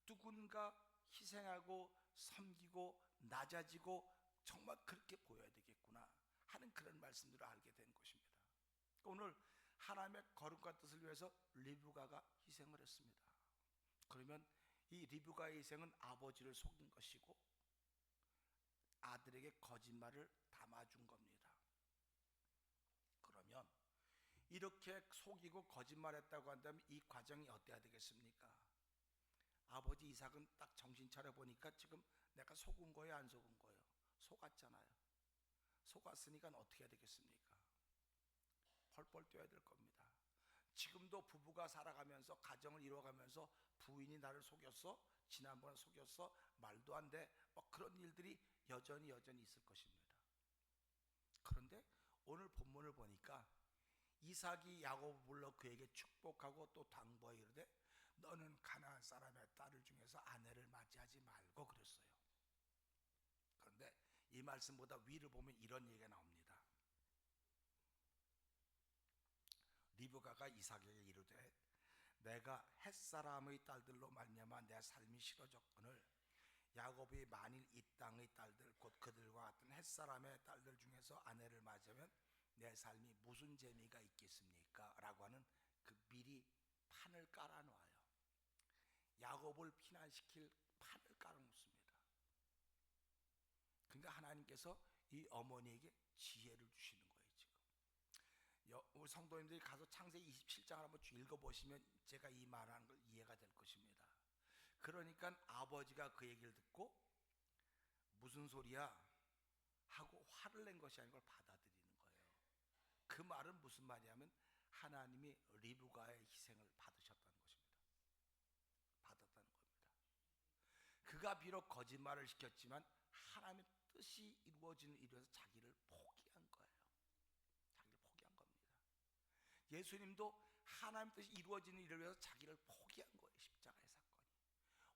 누군가 희생하고 섬기고 낮아지고 정말 그렇게 보여야 되겠구나 하는 그런 말씀들을 알게 된 것입니다. 오늘 하나님의 거룩한 뜻을 위해서 리브가가 희생을 했습니다. 그러면 이 리브가의 희생은 아버지를 속인 것이고 아들에게 거짓말을 담아준 겁니다. 그러면 이렇게 속이고 거짓말했다고 한다면 이 과정이 어때야 되겠습니까? 아버지 이삭은 딱 정신 차려 보니까 지금 내가 속은 거예요, 안 속은 거예요? 속았잖아요. 속았으니까 어떻게 해야 되겠습니까? 펄펄 뛰어야 될 겁니다. 지금도 부부가 살아가면서 가정을 이루어가면서 부인이 나를 속였어, 지난번에 속였어, 말도 안 돼, 뭐 그런 일들이 여전히 있을 것입니다. 그런데 오늘 본문을 보니까 이삭이 야곱을 불러 그에게 축복하고 또 당부하여 이르되 너는 가나안 사람의 딸을 중에서 아내를 맞이하지 말고 그랬어요. 그런데 이 말씀보다 위를 보면 이런 얘기가 나옵니다. 리브가가 이삭에게 이르되 내가 햇사람의 딸들로 말미암아 내 삶이 싫어졌거늘 야곱이 만일 이 땅의 딸들 곧 그들과 같은 햇사람의 딸들 중에서 아내를 맞으면 내 삶이 무슨 재미가 있겠습니까? 라고 하는 그 미리 판을 깔아놓아요. 야곱을 피난시킬 판을 깔아놓습니다. 그러니까 하나님께서 이 어머니에게 지혜를 주시는 거예요. 지금 우리 성도님들이 가서 창세기 27장을 한번 읽어보시면 제가 이 말하는 걸 이해가 될 것입니다. 그러니까 아버지가 그 얘기를 듣고 무슨 소리야? 하고 화를 낸 것이 아니고 받아들이는 거예요. 그 말은 무슨 말이냐면 하나님이 리브가의 희생을 받으셨다는 것입니다. 받았다는 겁니다. 그가 비록 거짓말을 시켰지만 하나님의 뜻이 이루어지는 일에서 자기를 포기한 거예요. 자기를 포기한 겁니다. 예수님도 하나님의 뜻이 이루어지는 일을 위해서 자기를 포기한 거예요. 십자가의 사건이.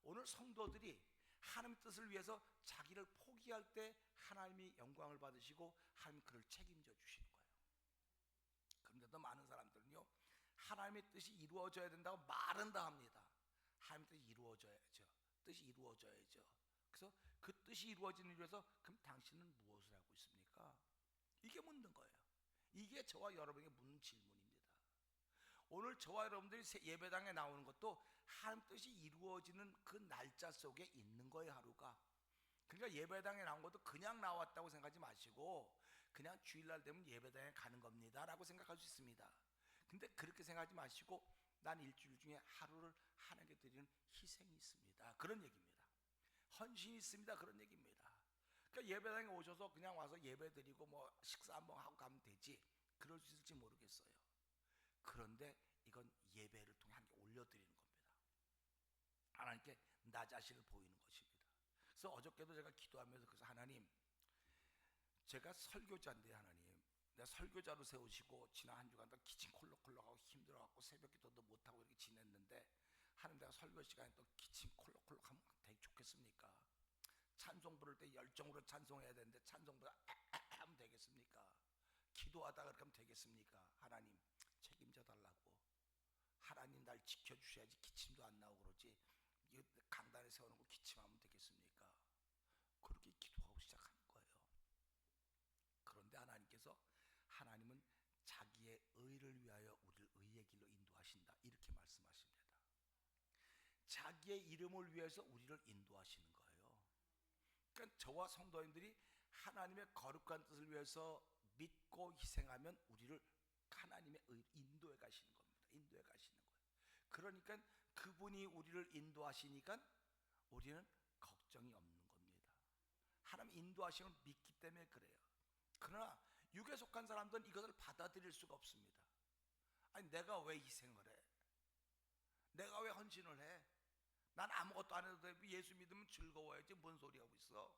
오늘 성도들이 하나님의 뜻을 위해서 자기를 포기할 때 하나님이 영광을 받으시고 하나님이 그를 책임져 주시는 거예요. 그런데도 많은 사람들은요, 하나님의 뜻이 이루어져야 된다고 말은 다 합니다. 하나님의 뜻이 이루어져야죠. 뜻이 이루어져야죠. 그래서 그 뜻이 이루어지는 일을 위해서 그럼 당신은 무엇을 하고 있습니까? 이게 묻는 거예요. 이게 저와 여러분에게 묻는 질문입니다. 오늘 저와 여러분들이 예배당에 나오는 것도 하나님 뜻이 이루어지는 그 날짜 속에 있는 거예요. 하루가. 그러니까 예배당에 나온 것도 그냥 나왔다고 생각하지 마시고 그냥 주일날 되면 예배당에 가는 겁니다 라고 생각할 수 있습니다. 근데 그렇게 생각하지 마시고 난 일주일 중에 하루를 하나님께 드리는 희생이 있습니다. 그런 얘기입니다. 헌신이 있습니다. 그런 얘기입니다. 그러니까 예배당에 오셔서 그냥 와서 예배 드리고 뭐 식사 한번 하고 가면 되지, 그럴 수 있을지 모르겠어요. 그런데 이건 예배를 통해 하나님께 올려드리는 겁니다. 하나님께 나 자신을 보이는 것입니다. 그래서 어저께도 제가 기도하면서 그래서 하나님, 제가 설교자인데 하나님, 내가 설교자로 세우시고 지난 한 주간 다 기침 콜록콜록하고 힘들어갖고 새벽 기도도 못하고 이렇게 지냈는데 하나님, 내가 설교 시간에 또 기침 콜록콜록하면 되게 좋겠습니까? 찬송 부를 때 열정으로 찬송해야 되는데 찬송보다 하면 되겠습니까? 기도하다가 그렇게 하면 되겠습니까? 하나님 책임져 달라고. 하나님 날 지켜주셔야지 기침도 안 나오고 그러지 강단에 세워놓고 기침하면 되겠습니까? 그렇게 기도하고 시작하는 거예요. 그런데 하나님은 자기의 의를 위하여 우리를 의의 길로 인도하신다 이렇게 말씀하십니다. 자기의 이름을 위해서 우리를 인도하시는 거예요. 그러니까 저와 성도님들이 하나님의 거룩한 뜻을 위해서 믿고 희생하면 우리를 하나님의 인도해 가시는 겁니다. 인도해 가시는 거예요. 그러니까 그분이 우리를 인도하시니까 우리는 걱정이 없는 겁니다. 하나님 인도하심을 믿기 때문에 그래요. 그러나 육에 속한 사람들은 이것을 받아들일 수가 없습니다. 아니, 내가 왜 희생을 해? 내가 왜 헌신을 해? 난 아무것도 안 해도 돼. 예수 믿으면 즐거워야지. 뭔 소리 하고 있어?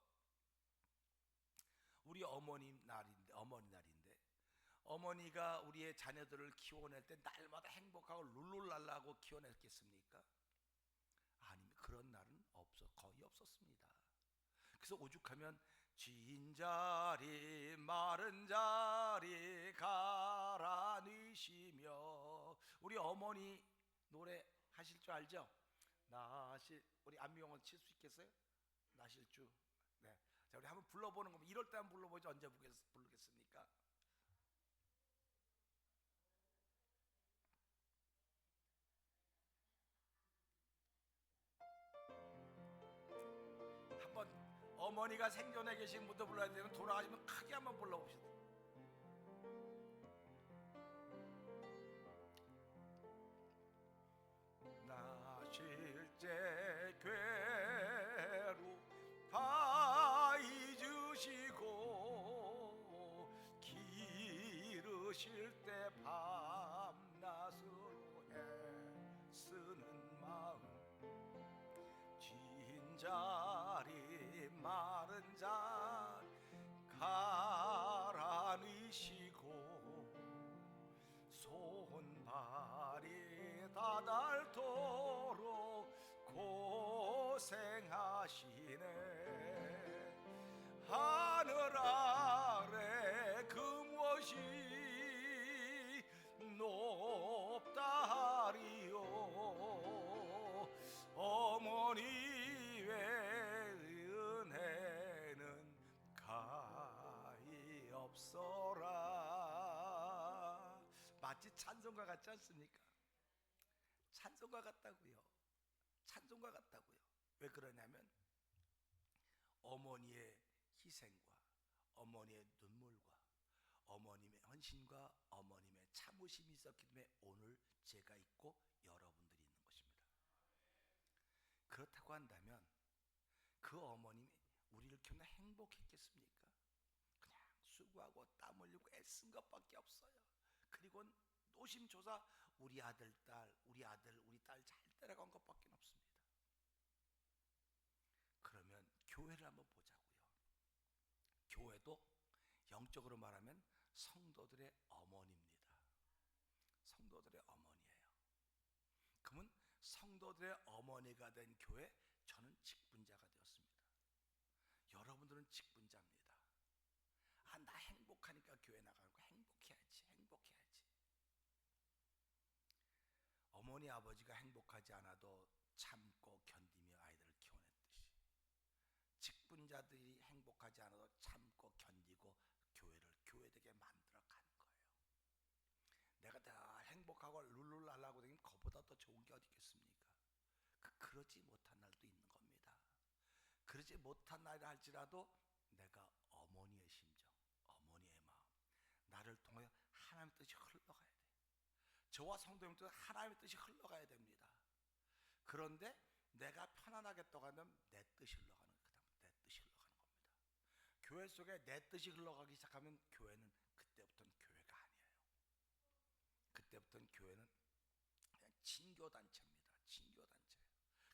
우리 어머니 날인데 어머니가 우리의 자녀들을 키워낼 때 날마다 행복하고 룰룰랄라하고 키워냈겠습니까? 아니, 그런 날은 거의 없었습니다. 그래서 오죽하면 진 자리 마른 자리 가라뉘시며, 우리 어머니 노래 하실 줄 알죠? 우리 안미영은 칠 수 있겠어요? 나실 줄. 네. 자, 우리 한번 불러보는 겁니다. 이럴 때 한번 불러보지 언제 부르겠습니까? 한번 어머니가 생존해 계신 분도 불러야 되면 돌아가시면 크게 한번 불러봅시다. 나 실제 괴로 다 잊으시 쉴 때 밤낮으로 애쓰는 마음 진 자리 마른 자리 가라니시고 손발이 다닳도록 고생하시네. 하늘 아래 그 무엇이 높다리요. 어머니의 은혜는 가히 없어라. 마치 찬송가 같지 않습니까? 찬송가 같다고요. 찬송가 같다고요. 왜 그러냐면 어머니의 희생과 어머니의 눈물과 어머님의 헌신과 어머님의 참으심이 있었기 때문에 오늘 제가 있고 여러분들이 있는 것입니다. 그렇다고 한다면 그 어머님이 우리를 키우는 행복했겠습니까? 그냥 수고하고 땀 흘리고 애쓴 것밖에 없어요. 그리고 노심초사 우리 아들, 우리 딸 잘 따라간 것밖에 없습니다. 그러면 교회를 한번 보자고요. 교회도 영적으로 말하면 성도들의 어머니입니다. 성도들의 어머니예요. 그러면 성도들의 어머니가 된 교회, 저는 직분자가 되었습니다. 여러분들은 직분자입니다. 나 행복하니까 교회 나가는 거 행복해야지. 어머니 아버지가 행복하지 않아도 참고 견디며 아이들을 키워냈듯이 직분자들이 행복하지 않아도 참고 견디고 교회를 교회되게 만들어 간 거예요. 내가 다 행복하고 룰루랄라고 되면 그보다 더 좋은 게 어디 있겠습니까? 그러지 못한 날도 있는 겁니다. 그러지 못한 날이라 할지라도 내가 어머니의 심정, 어머니의 마음, 나를 통하여 하나님의 뜻이 흘러가야 돼. 저와 성도님 뜻 하나님의 뜻이 흘러가야 됩니다. 그런데 내가 편안하겠다고 하면 내 뜻이 흘러가는 거예요. 내 뜻이 흘러가는 겁니다. 교회 속에 내 뜻이 흘러가기 시작하면 교회는 그때부터는 교회가 아니에요. 그때부터는 교회는 그냥 친교단체입니다. 친교단체.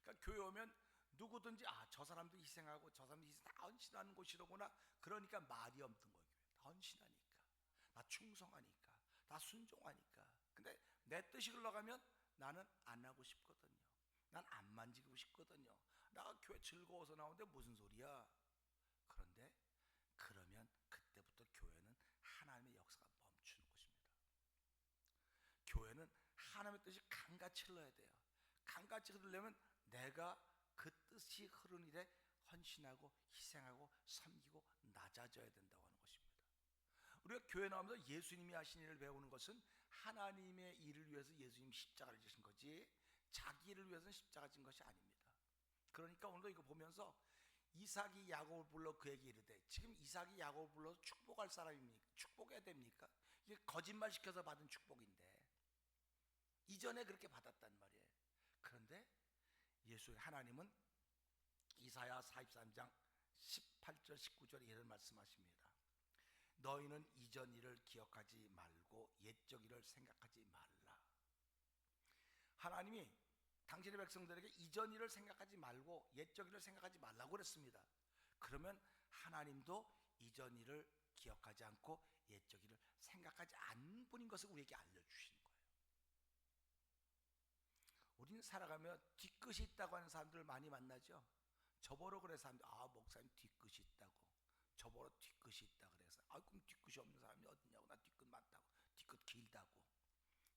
그러니까 교회 오면 누구든지 저 사람도 희생하고 저 사람도 다 헌신하는 곳이로구나. 그러니까 말이 없는 거예요. 다 헌신하니까, 다 충성하니까, 다 순종하니까. 근데 내 뜻이 흘러가면 나는 안 하고 싶거든요. 난 안 만지고 싶거든요. 나 교회 즐거워서 나오는데 무슨 소리야. 그런데 그러면 그때부터 교회는 하나님의 역사가 멈추는 것입니다. 교회는 하나님의 뜻이 강같이 흘러야 돼요. 강같이 흐르려면 내가 그 뜻이 흐르는 일에 헌신하고 희생하고 섬기고 낮아져야 된다고 하는 것입니다. 우리가 교회 나오면서 예수님이 하신 일을 배우는 것은 하나님의 일을 위해서 예수님이 십자가를 지신 거지 자기 일을 위해서는 십자가 진 것이 아닙니다. 그러니까 오늘도 이거 보면서 이삭이 야곱을 불러 그에게 이르되, 지금 이삭이 야곱을 불러서 축복할 사람입니까? 축복해야 됩니까? 이게 거짓말 시켜서 받은 축복인데 이전에 그렇게 받았단 말이에요. 그런데 하나님은 이사야 43장 18절 19절에 이런 말씀하십니다. 너희는 이전 일을 기억하지 말고 옛적 일을 생각하지 말라. 하나님이 당신의 백성들에게 이전 일을 생각하지 말고 옛적 일을 생각하지 말라고 그랬습니다. 그러면 하나님도 이전 일을 기억하지 않고 옛적 일을 생각하지 않는 분인 것을 우리에게 알려주시는 거예요. 우리는 살아가며 뒤끝이 있다고 하는 사람들을 많이 만나죠. 저보러 그래 사람들, 목사님 뒤끝이 있다고. 저보러 뒤끝이 있다 그래서 그럼 뒤끝이 없는 사람이 어딨냐고. 나 뒤끝 많다고. 뒤끝 길다고.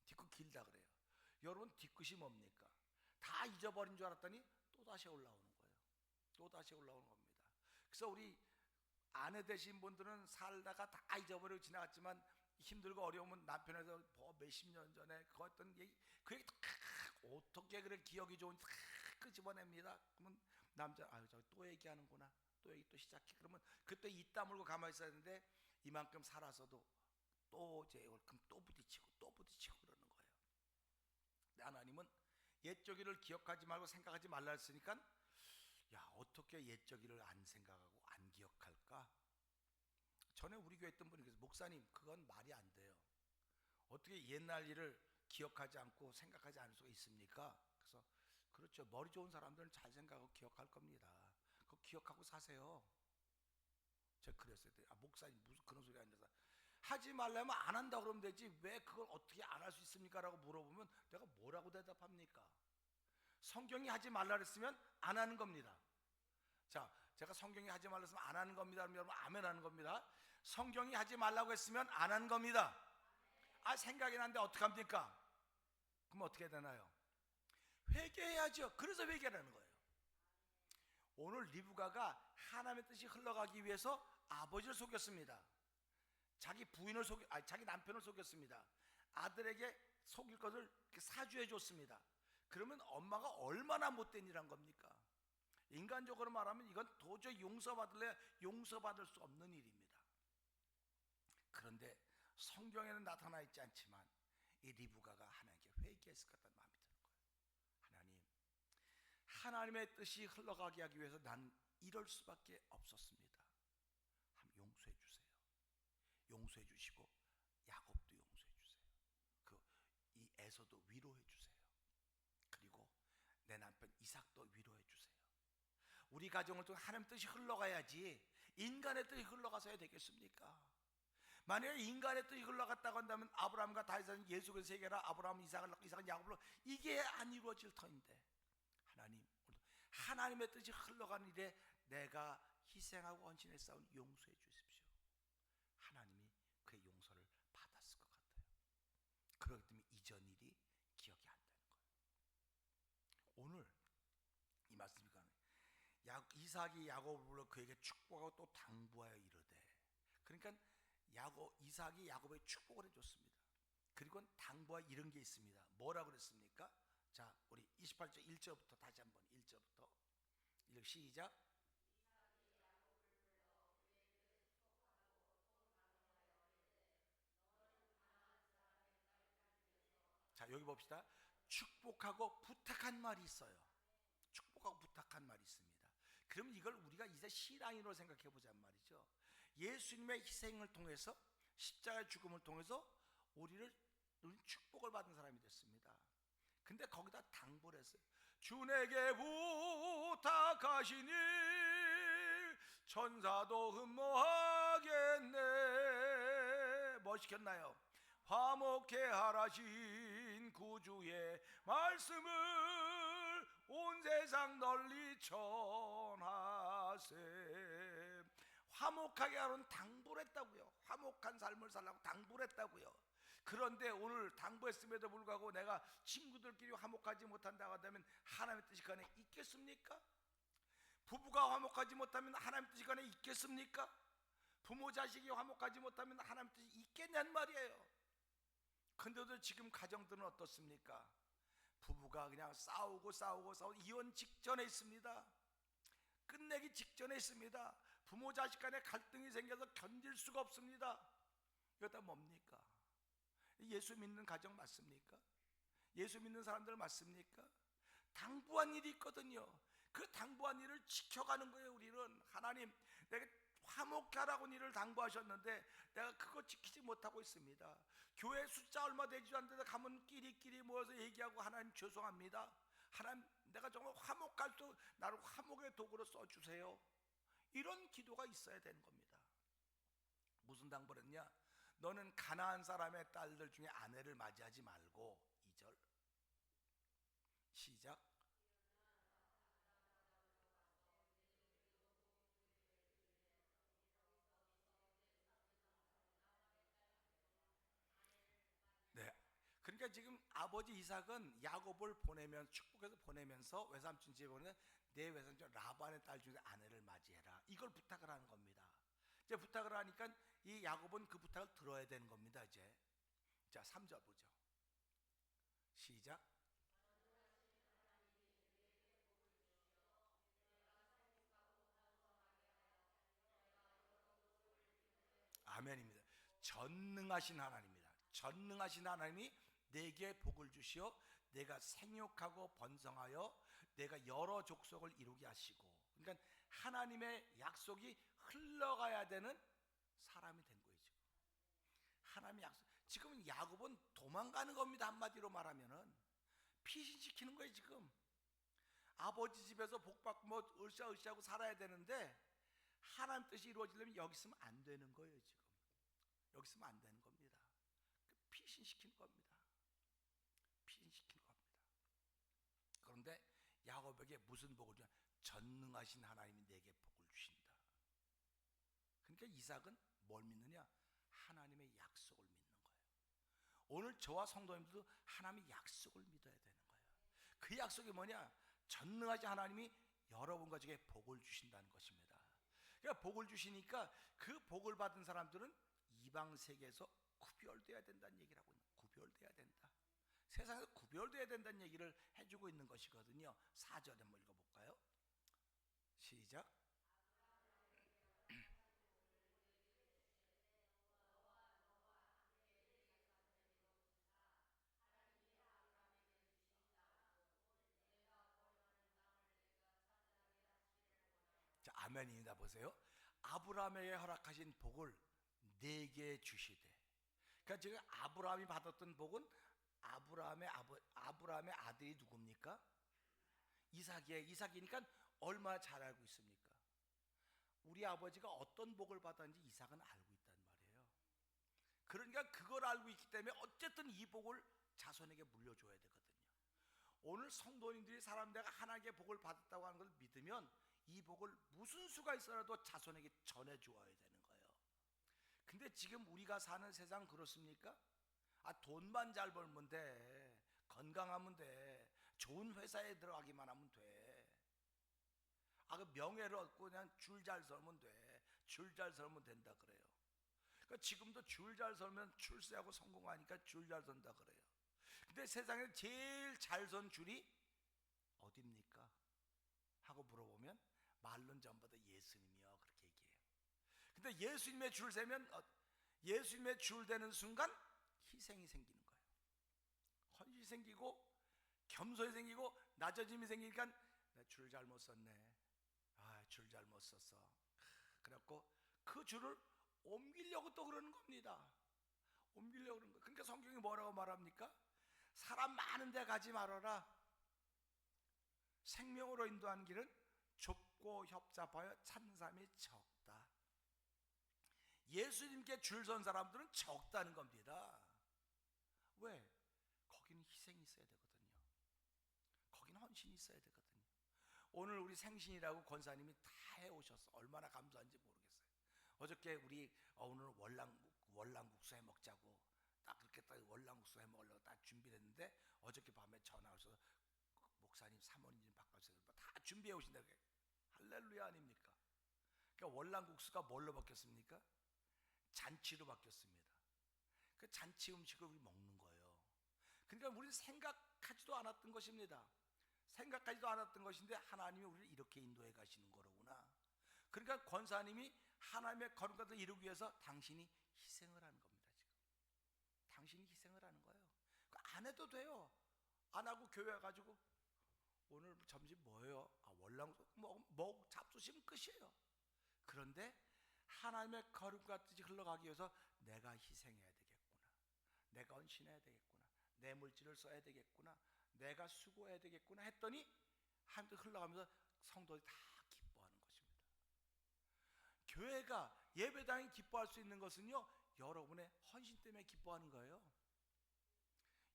뒤끝 길다 그래요. 여러분 뒤끝이 뭡니까? 다 잊어버린 줄 알았더니 또다시 올라오는 거예요. 또다시 올라오는 겁니다. 그래서 우리 아내 되신 분들은 살다가 다 잊어버리고 지나갔지만 힘들고 어려우면 남편에서 몇십 년 전에 그 어떤 얘기, 그 얘기 어떻게 그래 기억이 좋은지 다 끄집어냅니다. 그러면 남자 또 얘기하는구나. 또 얘기 또 시작해. 그러면 그때 입 다물고 가만히 있어야 되는데 이만큼 살아서도 또 그럼 또 부딪히고 그러는 거예요. 근데 하나님은 옛적 일을 기억하지 말고 생각하지 말라 했으니까 어떻게 옛적 일을 안 생각하고 안 기억할까? 전에 우리 교회 있던 분이 그래서 목사님 그건 말이 안 돼요. 어떻게 옛날 일을 기억하지 않고 생각하지 않을 수가 있습니까? 그래서 그렇죠. 머리 좋은 사람들은 잘 생각하고 기억할 겁니다. 그거 기억하고 사세요. 제가 그랬어요. 목사님 무슨 그런 소리 하는데 하지 말라면 안 한다 그러면 되지 왜 그걸 어떻게 안 할 수 있습니까? 라고 물어보면 내가 뭐라고 대답합니까? 성경이 하지 말라 그랬으면 안 하는 겁니다. 자, 제가 성경이 하지 말라 했으면 안 하는 겁니다. 그러면 여러분 아멘 하는 겁니다. 성경이 하지 말라고 했으면 안 하는 겁니다. 생각이 나는데 어떡합니까? 그럼 어떻게 해야 되나요? 회개해야죠. 그래서 회개라는 거예요. 오늘 리브가가 하나님의 뜻이 흘러가기 위해서 아버지를 속였습니다. 자기 부인을 자기 남편을 속였습니다. 아들에게 속일 것을 사주해 줬습니다. 그러면 엄마가 얼마나 못된 일한 겁니까? 인간적으로 말하면 이건 도저히 용서받을 수 없는 일입니다. 그런데 성경에는 나타나 있지 않지만 이 리브가가 하나님께 회개했을 것 같다는 마음이 드는 거예요. 하나님의 뜻이 흘러가게 하기 위해서 난 이럴 수밖에 없었습니다. 하나님 용서해 주세요. 용서해 주시고 야곱도 용서해 주세요. 이 에서도 위로해 주세요. 그리고 내 남편 이삭도 위로해 주세요. 우리 가정을 통해 하나님 뜻이 흘러가야지 인간의 뜻이 흘러가서야 되겠습니까? 만약에 인간의 뜻이 흘러갔다고 한다면 아브라함과 다윗은 예수 그리스도 세계라 아브라함 이삭은 야곱으로 이게 안 이루어질 터인데 하나님의 뜻이 흘러가는 일에 내가 희생하고 헌신해 싸운 용서해 주십시오. 하나님이 그의 용서를 받았을 것 같아요. 그렇기 때문에 이전 일이 기억이 안 되는 거예요. 오늘 이 말씀이 가는 이삭이 야곱을 불러 그에게 축복하고 또 당부하여 이르되, 그러니까 이삭이 야곱에게 축복을 해줬습니다. 그리고 당부하 이런 게 있습니다. 뭐라고 그랬습니까? 자, 우리 28절 1절부터 다시 한번 1절부터 시작. 자, 여기 봅시다. 축복하고 부탁한 말이 있어요. 축복하고 부탁한 말이 있습니다. 그럼 이걸 우리가 이제 신앙인으로 생각해 보자는 말이죠. 예수님의 희생을 통해서 십자가의 죽음을 통해서 우리는 축복을 받은 사람이 됐습니다. 근데 거기다 당부를 했어요. 주 내게 부탁하시니 천사도 흠모하겠네. 뭐 시켰나요? 화목해 하라신 구주의 말씀을 온 세상 널리 전하세. 화목하게 하는 당부를 했다고요. 화목한 삶을 살라고 당부를 했다고요. 그런데 오늘 당부했음에도 불구하고 내가 친구들끼리 화목하지 못한다고 한다면 하나님의 뜻이 그 안에 있겠습니까? 부부가 화목하지 못하면 하나님의 뜻이 그 안에 있겠습니까? 부모 자식이 화목하지 못하면 하나님의 뜻이 있겠냔 말이에요. 근데도 지금 가정들은 어떻습니까? 부부가 그냥 싸우고 이혼 직전에 있습니다. 끝내기 직전에 있습니다. 부모 자식 간에 갈등이 생겨서 견딜 수가 없습니다. 이거 다 뭡니까? 예수 믿는 가정 맞습니까? 예수 믿는 사람들 맞습니까? 당부한 일이 있거든요. 그 당부한 일을 지켜가는 거예요. 우리는 하나님 내가 화목하라고 일을 당부하셨는데 내가 그거 지키지 못하고 있습니다. 교회 숫자 얼마 되지 않는데 가면 끼리끼리 모여서 얘기하고 하나님 죄송합니다. 하나님 내가 정말 화목할 수 나를 화목의 도구로 써주세요. 이런 기도가 있어야 되는 겁니다. 무슨 당부를 했냐? 너는 가나안 사람의 딸들 중에 아내를 맞이하지 말고 2절 시작. 네, 그러니까 지금 아버지 이삭은 야곱을 축복해서 보내면서 외삼촌 집에 보내 내 외삼촌 라반의 딸 중에 아내를 맞이해라. 이걸 부탁을 하는 겁니다. 이제 부탁을 하니까 이 야곱은 그 부탁을 들어야 되는 겁니다. 이제 자 3절 보죠. 시작. 아멘입니다. 전능하신 하나님입니다. 전능하신 하나님이 내게 복을 주시어 내가 생육하고 번성하여 내가 여러 족속을 이루게 하시고, 그러니까 하나님의 약속이 흘러가야 되는 사람이 된 거예요. 지금 하나님의 약속, 지금 야곱은 도망가는 겁니다. 한마디로 말하면은 피신시키는 거예요. 지금 아버지 집에서 복받고 뭐 으쌰으쌰하고 살아야 되는데 하나님 뜻이 이루어지려면 여기 있으면 안 되는 거예요. 지금 여기 있으면 안 되는 겁니다. 피신시키는 겁니다. 피신시키는 겁니다. 그런데 야곱에게 무슨 복을 주냐? 전능하신 하나님이 내게 복을 주신다. 그러니까 이삭은 뭘 믿느냐? 하나님의 약속을 믿는 거예요. 오늘 저와 성도님들도 하나님의 약속을 믿어야 되는 거예요. 그 약속이 뭐냐? 전능하신 하나님이 여러분 가족에 복을 주신다는 것입니다. 그러니까 복을 주시니까 그 복을 받은 사람들은 이방 세계에서 구별돼야 된다는 얘기를 하고 있는 거예요. 구별돼야 된다. 세상에서 구별돼야 된다는 얘기를 해주고 있는 것이거든요. 4절에 한번 읽어볼까요? 시작. 자, 아멘입니다. 보세요. 아브라함에게 허락하신 복을 내게 주시되. 그러니까 지금 아브라함이 받았던 복은 아브라함의 아들이 누굽니까? 이삭이니까 얼마나 잘 알고 있습니까? 우리 아버지가 어떤 복을 받았는지 이삭은 알고 있단 말이에요. 그러니까 그걸 알고 있기 때문에 어쨌든 이 복을 자손에게 물려줘야 되거든요. 오늘 성도님들이 사람들과 하나님의 복을 받았다고 하는 걸 믿으면 이 복을 무슨 수가 있어라도 자손에게 전해주어야 되는 거예요. 근데 지금 우리가 사는 세상 그렇습니까? 돈만 잘 벌면 돼, 건강하면 돼, 좋은 회사에 들어가기만 하면 돼, 그 명예를 얻고 그냥 줄 잘 서면 돼, 줄 잘 서면 된다 그래요. 그러니까 지금도 줄 잘 서면 출세하고 성공하니까 줄 잘 선다 그래요. 근데 세상에 제일 잘 선 줄이 어딥니까? 하고 물어보면 말론 전부 다 예수님이요 그렇게 얘기해요. 근데 예수님의 줄 세면 예수님의 줄 되는 순간 희생이 생기는 거예요. 헌신이 생기고 겸손이 생기고 낮아짐이 생기니까 나 줄 잘못 썼네, 줄 잘못 썼어. 그래갖고 그 줄을 옮기려고 또 그러는 겁니다. 옮기려고 그러는 거예요. 그러니까 성경이 뭐라고 말합니까? 사람 많은 데 가지 말아라. 생명으로 인도하는 길은 좁고 협잡하여 찾는 사람이 적다. 예수님께 줄 선 사람들은 적다는 겁니다. 왜? 거기는 희생이 있어야 되거든요. 거기는 헌신이 있어야 되거든요. 오늘 우리 생신이라고 권사님이 다 해오셔서 얼마나 감사한지 모르겠어요. 어저께 우리 오늘 월남국수 해 먹자고 딱 그렇게 딱 월남국수 해 먹으려고 딱 준비를 했는데 어저께 밤에 전화 와서 목사님 사모님 좀 바꿔주세요. 다 준비해 오신다고. 할렐루야 아닙니까? 그러니까 월남국수가 뭘로 바뀌었습니까? 잔치로 바뀌었습니다. 그 잔치 음식을 우리 먹는 거예요. 그러니까 우리는 생각하지도 않았던 것입니다. 생각하지도 않았던 것인데 하나님이 우리를 이렇게 인도해 가시는 거로구나. 그러니까 권사님이 하나님의 거룩함을 이루기 위해서 당신이 희생을 하는 겁니다. 지금 당신이 희생을 하는 거예요. 안 해도 돼요. 안 하고 교회 가지고 오늘 점심 뭐예요? 월남국수 잡수시면 끝이에요. 그런데 하나님의 거룩과 뜻이 흘러가기 위해서 내가 희생해야 되겠구나, 내가 헌신해야 되겠구나, 내 물질을 써야 되겠구나, 내가 수고해야 되겠구나 했더니 하나님도 흘러가면서 성도들이 다 기뻐하는 것입니다. 교회가 예배당이 기뻐할 수 있는 것은요, 여러분의 헌신 때문에 기뻐하는 거예요.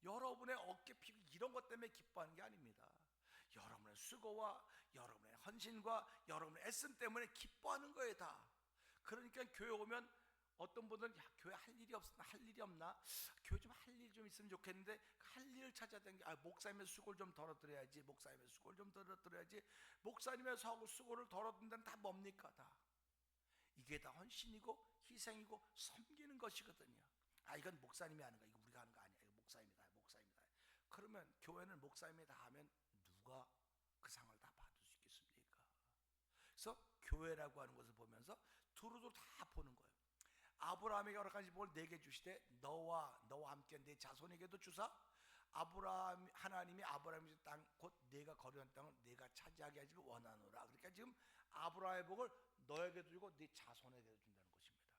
여러분의 어깨 피고 이런 것 때문에 기뻐하는 게 아닙니다. 여러분의 수고와 여러분의 헌신과 여러분의 애씀 때문에 기뻐하는 거예요 다. 그러니까 교회 오면 어떤 분들은 교회 할 일이 없나? 교회 좀 할 일 좀 있으면 좋겠는데 할 일을 찾아야 되는 게 목사님의 수고를 좀 덜어드려야지, 목사님의 수고를 좀 덜어드려야지. 목사님의 수고를 덜어드는 데는 다 뭡니까? 다 이게 다 헌신이고 희생이고 섬기는 것이거든요. 이건 목사님이 하는 거, 이거 우리가 하는 거 아니야. 이거 목사님이 다. 그러면 교회는 목사님이 다 하면 누가 그 상을 다 받을 수 있겠습니까? 그래서 교회라고 하는 것을 보면서 두루두루 다 보는 거예요. 아브라함에게 허락하신 복을 내게 주시되 너와 함께 내 자손에게도 주사 하나님이 아브라함의 땅 곧 내가 거류한 땅을 내가 차지하게 하기를 원하노라. 그러니까 지금 아브라함의 복을 너에게도 주고 네 자손에게도 준다는 것입니다.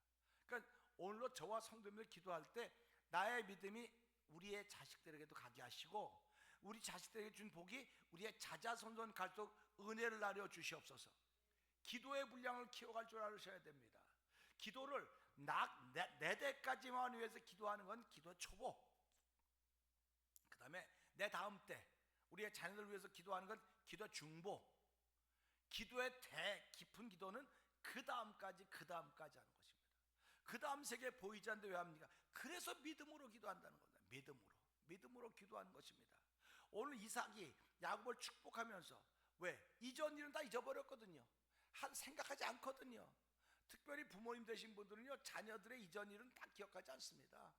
그러니까 오늘도 저와 성도님들 기도할 때 나의 믿음이 우리의 자식들에게도 가게 하시고 우리 자식들에게 준 복이 우리의 자자손손 갈수록 은혜를 나려 주시옵소서. 기도의 분량을 키워갈 줄 아셔야 됩니다. 기도를 내 대까지만 위해서 기도하는 건 기도 초보. 그 다음에 내 다음 때 우리의 자녀들을 위해서 기도하는 건 기도 중보. 기도의 대 깊은 기도는 그 다음까지 하는 것입니다. 그 다음 세계 보이지 않는데 왜 합니까? 그래서 믿음으로 기도한다는 겁니다. 믿음으로 기도하는 것입니다. 오늘 이삭이 야곱을 축복하면서 왜? 이전 일은 다 잊어버렸거든요. 생각하지 않거든요. 특별히 부모님 되신 분들은요, 자녀들의 이전 일은 다 기억하지 않습니다.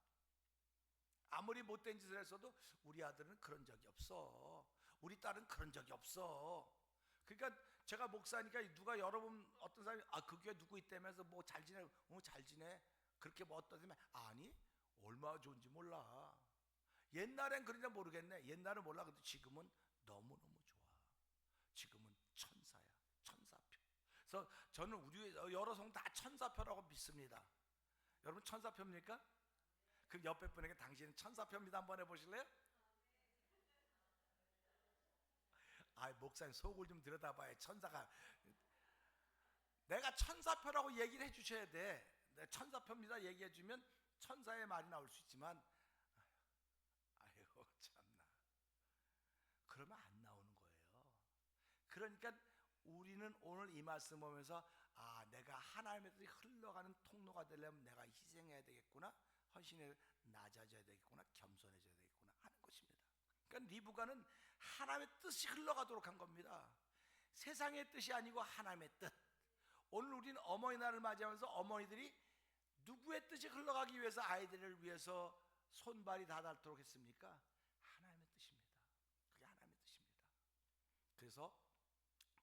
아무리 못된 짓을 했어도 우리 아들은 그런 적이 없어, 우리 딸은 그런 적이 없어. 그러니까 제가 목사니까 누가 여러분 어떤 사람이 그 교회 누구 있다면서 뭐 잘 지내? 잘 지내? 그렇게 뭐 어떠면 아니 얼마나 좋은지 몰라. 옛날엔 그런지 모르겠네. 옛날은 몰라. 근데 지금은 너무너무 좋아. 지금은 천사야, 천사표. 그래서 저는 우리 여러 성 다 천사표라고 믿습니다. 여러분 천사표입니까? 그럼 옆에 분에게 당신은 천사표입니다 한번 해보실래요? 목사님 속을 좀 들여다봐요. 천사가 내가 천사표라고 얘기를 해주셔야 돼. 내가 천사표입니다 얘기해주면 천사의 말이 나올 수 있지만 아이고 참나 그러면 안 나오는 거예요. 그러니까 우리는 오늘 이 말씀 보면서 내가 하나님의 뜻이 흘러가는 통로가 되려면 내가 희생해야 되겠구나, 헌신해 낮아져야 되겠구나, 겸손해져야 되겠구나 하는 것입니다. 그러니까 리브가는 하나님의 뜻이 흘러가도록 한 겁니다. 세상의 뜻이 아니고 하나님의 뜻. 오늘 우리는 어머니날을 맞이하면서 어머니들이 누구의 뜻이 흘러가기 위해서 아이들을 위해서 손발이 다 닳도록 했습니까? 하나님의 뜻입니다. 그게 하나님의 뜻입니다. 그래서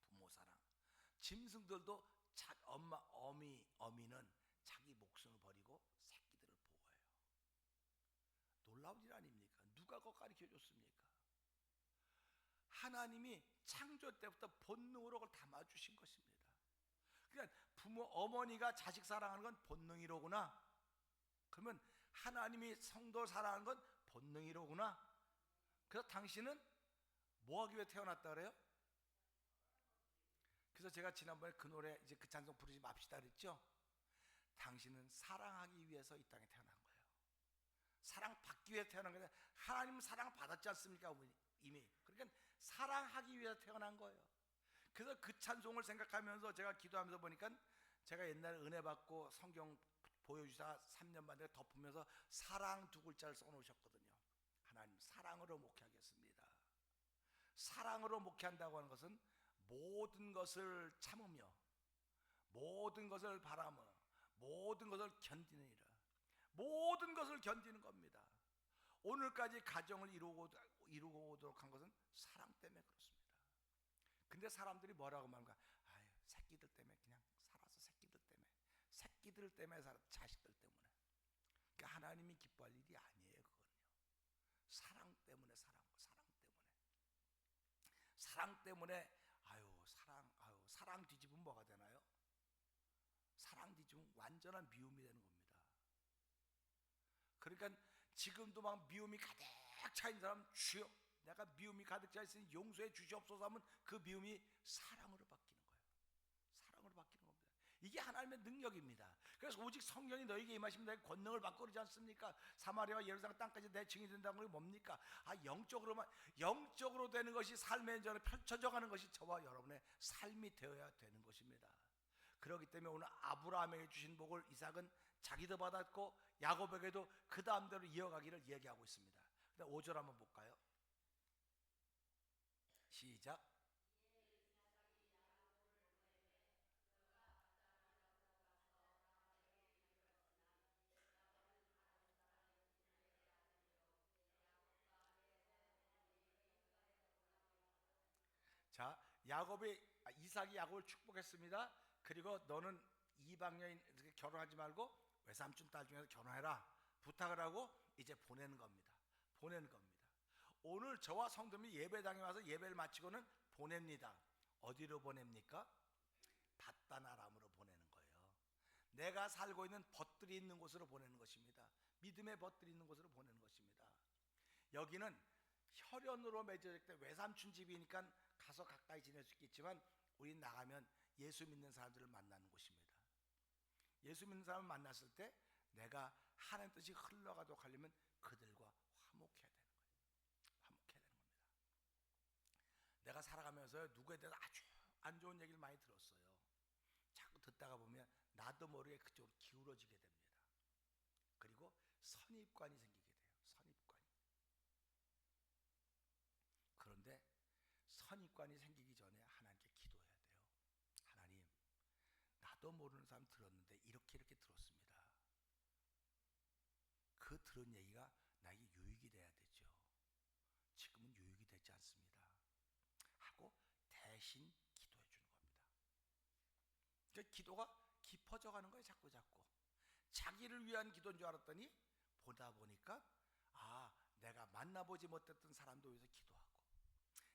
부모 사랑, 짐승들도 어미는 자기 목숨을 버리고 새끼들을 보호해요. 놀라운 일 아닙니까? 누가 그거 가르쳐 줬습니까? 하나님이 창조 때부터 본능으로 그걸 담아주신 것입니다. 그러니까 어머니가 자식 사랑하는 건 본능이로구나. 그러면 하나님이 성도 사랑하는 건 본능이로구나. 그래서 당신은 뭐 하기 위해 태어났다 그래요? 그래서 제가 지난번에 그 노래 이제 그 찬송 부르지 맙시다 그랬죠? 당신은 사랑하기 위해서 이 땅에 태어난 거예요. 사랑받기 위해 태어난 거예요. 하나님은 사랑을 받았지 않습니까? 이미. 그러니까 사랑하기 위해서 태어난 거예요. 그래서 그 찬송을 생각하면서 제가 기도하면서 보니까 제가 옛날에 은혜 받고 성경 보여주사 3년 만에 덮으면서 사랑 두 글자를 써놓으셨거든요. 하나님 사랑으로 목회하겠습니다. 사랑으로 목회한다고 하는 것은 모든 것을 참으며 모든 것을 바라며 모든 것을 견디느니라. 모든 것을 견디는 겁니다. 오늘까지 가정을 이루고 오도록 한 것은 사랑 때문에 그렇습니다. 근데 사람들이 뭐라고 말합니까? 새끼들 때문에 그냥 살아서 새끼들 때문에 살아, 자식들 때문에. 그러니까 하나님이 기뻐할 일이 아니에요. 그건요. 사랑 때문에 사랑 때문에 사랑 뒤집으면 뭐가 되나요? 사랑 뒤집으면 완전한 미움이 되는 겁니다. 그러니까 지금도 막 미움이 가득 차 있는 사람, 주여 내가 미움이 가득 차 있으니 용서해 주시옵소서 하면 그 미움이 사랑으로 바뀌는 거예요. 사랑으로 바뀌는 겁니다. 이게 하나님의 능력입니다. 그래서 오직 성령이 너에게 임하시면 내가 권능을 받고 그러지 않습니까? 사마리아와 예루살렘 땅까지 내 증인이 된다는 게 뭡니까? 영적으로 되는 것이 삶의 현장에 펼쳐져 가는 것이 저와 여러분의 삶이 되어야 되는 것입니다. 그렇기 때문에 오늘 아브라함에게 주신 복을 이삭은 자기도 받았고 야곱에게도 그 다음대로 이어가기를 얘기하고 있습니다. 5절 한번 볼까요? 시작. 자, 이삭이 야곱을 축복했습니다. 그리고 너는 이방 여인 결혼하지 말고 외삼촌 딸 중에서 결혼해라 부탁을 하고 이제 보내는 겁니다. 오늘 저와 성도님이 예배당에 와서 예배를 마치고는 보냅니다. 어디로 보냅니까? 밧단 아람으로 보내는 거예요. 내가 살고 있는 벗들이 있는 곳으로 보내는 것입니다. 믿음의 벗들이 있는 곳으로 보내는 것입니다. 여기는 혈연으로 맺어질 때 외삼촌 집이니까 가서 가까이 지낼 수 있겠지만 우린 나가면 예수 믿는 사람들을 만나는 곳입니다. 예수 믿는 사람을 만났을 때 내가 하나님 뜻이 흘러가도록 하려면 그들과 화목해야 되는 거예요. 화목해야 되는 겁니다. 내가 살아가면서 누구에 대해서 아주 안 좋은 얘기를 많이 들었어요. 자꾸 듣다가 보면 나도 모르게 그쪽으로 기울어지게 됩니다. 그리고 선입관이 생기게 돼요. 선입관이. 그런데 선입관이 생기기 전에 하나님께 기도해야 돼요. 하나님, 나도 모르는 사람 들었는데 이렇게 들었습니다. 그 들은 얘기가 나에게 유익이 돼야 되죠. 지금은 유익이 되지 않습니다. 하고 대신 기도해 주는 겁니다. 그러니까 기도가 깊어져 가는 거예요. 자꾸 자기를 위한 기도인 줄 알았더니 보다 보니까 내가 만나보지 못했던 사람도 위해서 기도하고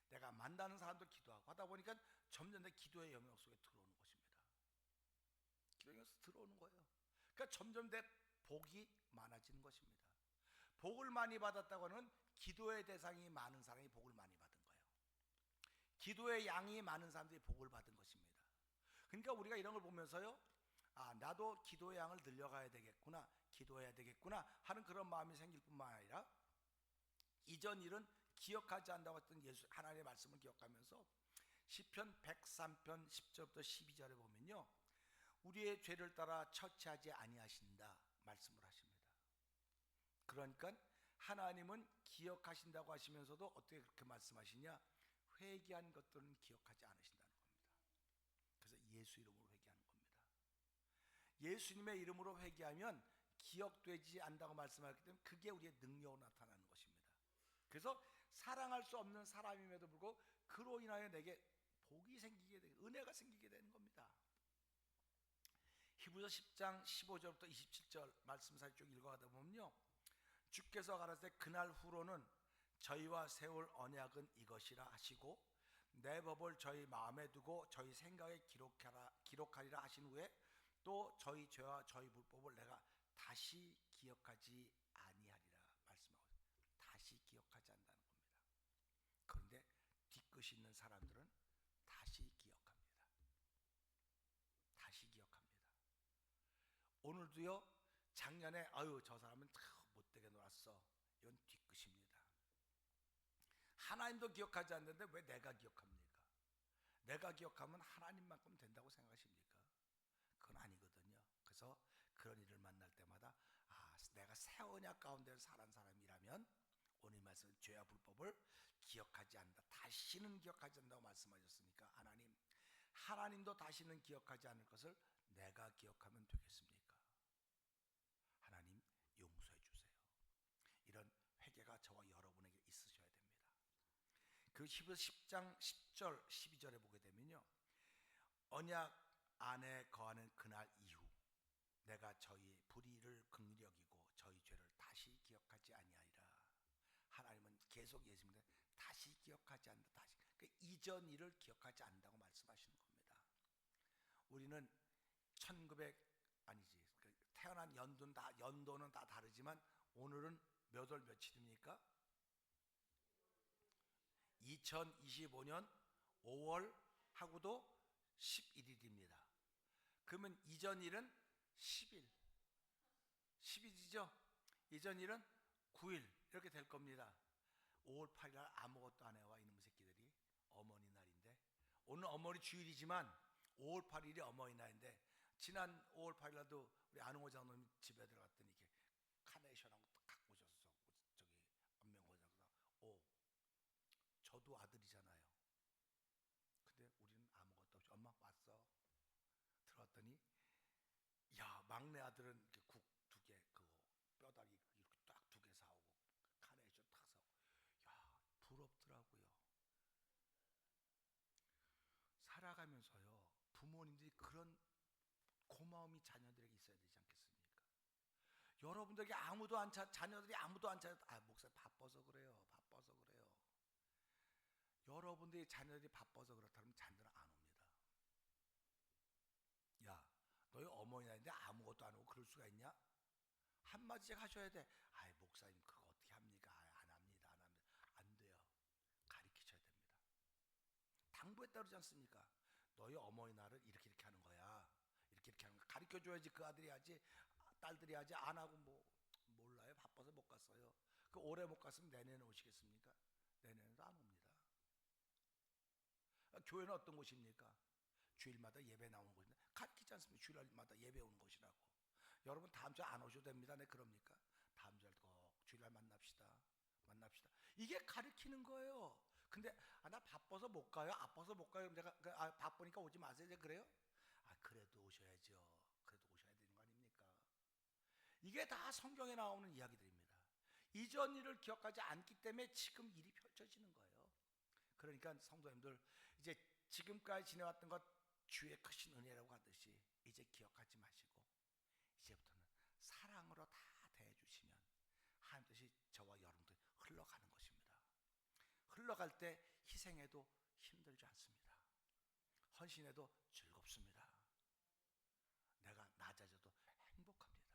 내가 만나는 사람도 기도하고 하다 보니까 점점 내 기도의 영역 속에 들어오는 것입니다. 기도의 영역에서 들어오는 거예요. 그러니까 점점 내 복이 많아지는 것입니다. 복을 많이 받았다고 하는 기도의 대상이 많은 사람이 복을 많이 받은 거예요. 기도의 양이 많은 사람들이 복을 받은 것입니다. 그러니까 우리가 이런 걸 보면서요, 나도 기도의 양을 늘려가야 되겠구나, 기도해야 되겠구나 하는 그런 마음이 생길 뿐만 아니라 이전 일은 기억하지 않는다고 했던 하나님의 말씀을 기억하면서 시편 103편 10절부터 12절에 보면요, 우리의 죄를 따라 처치하지 아니하신다 말씀을 하십니다. 그러니까 하나님은 기억하신다고 하시면서도 어떻게 그렇게 말씀하시냐, 회개한 것들은 기억하지 않으신다는 겁니다. 그래서 예수 이름으로 회개하는 겁니다. 예수님의 이름으로 회개하면 기억되지 않는다고 말씀하기 때문에 그게 우리의 능력으로 나타나는 것입니다. 그래서 사랑할 수 없는 사람임에도 불구하고 그로 인하여 내게 복이 생기게 되고 은혜가 생기게 되는 겁니다. 히브리서 10장 15절부터 27절 말씀 사이 쭉 읽어가다 보면요, 주께서 가라사대 그날 후로는 저희와 세울 언약은 이것이라 하시고 내 법을 저희 마음에 두고 저희 생각에 기록하리라 하신 후에 또 저희 죄와 저희 불법을 내가 다시 기억하지 아니하리라 말씀하고 다시 기억하지 않는다는 겁니다. 그런데 뒤끝이 있는 사람들은 다시 기억합니다. 다시 기억합니다. 오늘도요, 작년에 저 사람은 참 못되게 놀았어, 이건 뒤끝입니다. 하나님도 기억하지 않는데 왜 내가 기억합니까? 내가 기억하면 하나님만큼 된다고 생각하십니까? 그건 아니거든요. 그래서 그런 일을 만날 때마다 내가 새 언약 가운데 살은 사람이라면 오늘 말씀 죄와 불법을 기억하지 않는다, 다시는 기억하지 않는다고 말씀하셨으니까 하나님도 다시는 기억하지 않을 것을 내가 기억하면 되겠습니까? 하나님 용서해 주세요. 이런 회개가 저와 여러분에게 있으셔야 됩니다. 그 히브리서 10장 10절 12절에 보게 되면요, 언약 안에 거하는 그날 이후 내가 저희 불의를 긍휼히 여기고 저희 죄를 다시 기억하지 아니하리라. 하나님은 계속 예수님을 다시 기억하지 않는다. 다시 이전 일을 기억하지 않는다고 말씀하시는 겁니다. 우리는 태어난 연도는 다 다르지만 오늘은 몇 월 며칠입니까? 2025년 5월 하고도 11일입니다. 그러면 이전 일은 10일이죠. 이전 일은 9일 이렇게 될 겁니다. 5월 8일 날 아무것도 안 해와 이놈의 새끼들이. 어머니날인데 오늘 어머니 주일이지만 5월 8일이 어머니날인데 지난 5월 8일 날도 우리 안홍호 장로님 집에 들어갔더니 이렇게 카네이션하고 딱 갖고 오셨어. 안명호 장로가 저도 아들이잖아요. 근데 우리는 아무것도 없이 엄마 왔어. 들어왔더니 막내 아들은 이렇게 국 2개 뼈다귀 이렇게 딱 2개 사오고 카네이션 딱 사오고 부럽더라고요. 살아가면서요, 부모님들이 그런 고마움이 자녀들에게 있어야 되지 않겠습니까? 여러분들에게 자녀들이 아무도 안 찾아도 목사님 바빠서 그래요. 여러분들이 자녀들이 바빠서 그렇다면 자녀들은 안 옵니다. 너희 어머니 나이인데 아무것도 안 하고 그럴 수가 있냐? 한마디 하셔야 돼. 아이 목사님 그거 어떻게 합니까? 아이, 안 합니다. 안 합니다. 안 돼요. 가르치셔야 됩니다. 당부했다 그러지 않습니까? 너희 어머니날을 이렇게 하는 거야. 이렇게 하는 거 가르쳐줘야지. 그 아들이 하지, 딸들이 하지. 안 하고 뭐 몰라요. 바빠서 못 갔어요. 그 올해 못 갔으면 내년에 오시겠습니까? 내년에도 안 옵니다. 교회는 어떤 곳입니까? 주일마다 예배 나오는 곳인데 가르치지 않습니까? 주일마다 예배 오는 곳이라고. 여러분 다음 주에 안 오셔도 됩니다. 네, 그럽니까? 다음 주에 꼭 주일날 만납시다. 만납시다. 이게 가르치는 거예요. 근데 나 바빠서 못 가요. 아파서 못 가요. 내가 바쁘니까 오지 마세요. 이제 그래요? 그래도 오셔야죠. 그래도 오셔야 되는 거 아닙니까? 이게 다 성경에 나오는 이야기들입니다. 이전 일을 기억하지 않기 때문에 지금 일이 펼쳐지는 거예요. 그러니까 성도님들 이제 지금까지 지내왔던 것 주의 크신 은혜라고 하듯이 이제 기억하지 마시고 이제부터는 사랑으로 다 대해주시면 하나님 뜻이 저와 여러분들 흘러가는 것입니다. 흘러갈 때 희생해도 힘들지 않습니다. 헌신해도 즐겁습니다. 내가 낮아져도 행복합니다.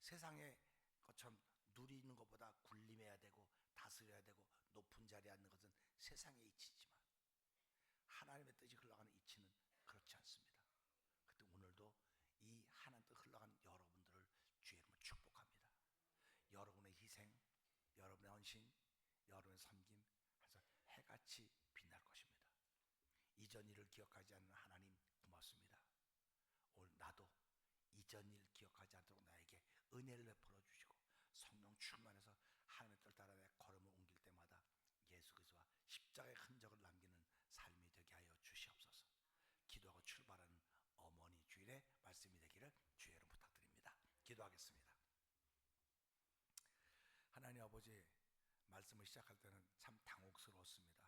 세상의 것처럼 누리는 것보다 군림해야 되고 다스려야 되고 높은 자리에 앉는 것은 세상의 이치지만 하나님의 뜻이 흘러가는 이치는 그렇지 않습니다. 그때 오늘도 이 하나님 뜻 흘러가는 여러분들을 주의 이름으로 축복합니다. 여러분의 희생, 여러분의 헌신, 여러분의 섬김 해서 해같이 빛날 것입니다. 이전 일을 기억하지 않는 하나님 고맙습니다. 오늘 나도 이전 일 기억하지 않도록 나에게 은혜를 베풀어 주시고 성령 충만해서 하나님의 뜻 따라 내 걸음을 옮길 때마다 예수 그리스도와 십자가의 흔적을 남기는 삶이 되게 하여 주시옵소서. 기도하고 출발하는 어머니 주일의 말씀이 되기를 주의 이름 부탁드립니다. 기도하겠습니다. 하나님 아버지, 말씀을 시작할 때는 참 당혹스러웠습니다.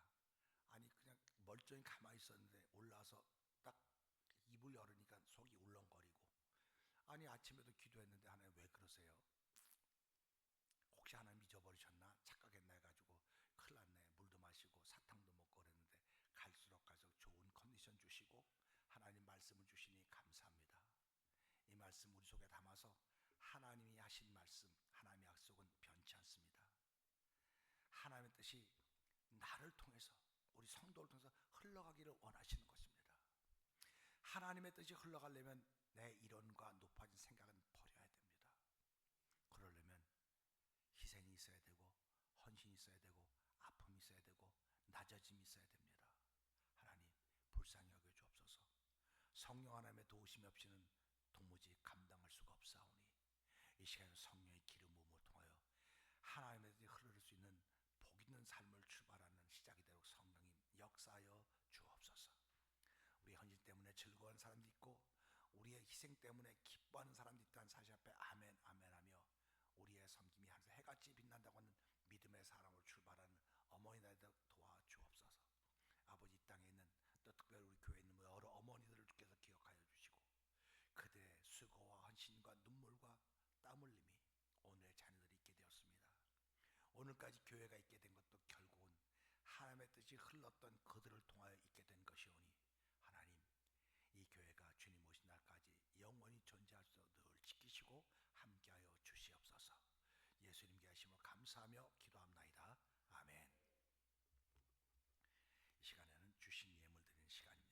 아니 그냥 멀쩡히 가만히 있었는데 올라와서 딱 입을 열으니까 속이 울렁거리고, 아니 아침에도 기도했는데 하나님 왜 그러세요? 혹시 하나님 잊어버리셨나? 착각했나 해가지고 큰일 났네. 물도 마시고 사탕도 먹고 그랬는데 갈수록 좋은 컨디션 주시고 하나님 말씀을 주시니 감사합니다. 이 말씀 우리 속에 담아서 하나님이 하신 말씀, 하나님의 약속은 변치 않습니다. 하나님의 뜻이 나를 통해서, 우리 성도를 통해서 흘러가기를 원하시는 것입니다. 하나님의 뜻이 흘러가려면 내 이론과 높아진 생각은 버려야 됩니다. 그러려면 희생이 있어야 되고 헌신이 있어야 되고 아픔이 있어야 되고 낮아짐이 있어야 됩니다. 하나님 불쌍히 여겨 주옵소서. 성령 하나님의 도우심이 없이는 도무지 감당할 수가 없사오니 이 시간에 성령의 기름 부음을 통하여 하나님의 뜻이 흐를 수 있는 복 있는 삶을 출발하는 시작이 되도록 성령님 역사하여 주옵소서. 우리 헌신 때문에 즐거운 사람도 있고 우리의 희생 때문에 기뻐하는 사람도 있다는 사실 앞에 아멘 아멘 하며 우리의 섬김이 하늘에서 해같이 빛난다고 하는 믿음의 사람으로 출발하는 어머니 나이도 도와주옵소서. 아버지, 이 땅에 있는 또 특별히 우리 교회에 있는 여러 어머니들을 주께서 기억하여 주시고 그들의 수고와 헌신과 눈물과 땀 흘림이 오늘의 자녀들이 있게 되었습니다. 오늘까지 교회가 있게 된 것도 결국은 하나님의 뜻이 흘렀던 그들을 통하여 있게 된 것이오니 하나님, 이 교회가 주님 오신 날까지 영원히 존재할 수 늘 지키시고 함께하여 주시옵소서. 예수님께 하심을 감사하며 기도합나이다. 아멘. 이 시간에는 주신 예물 드리는 시간입니다.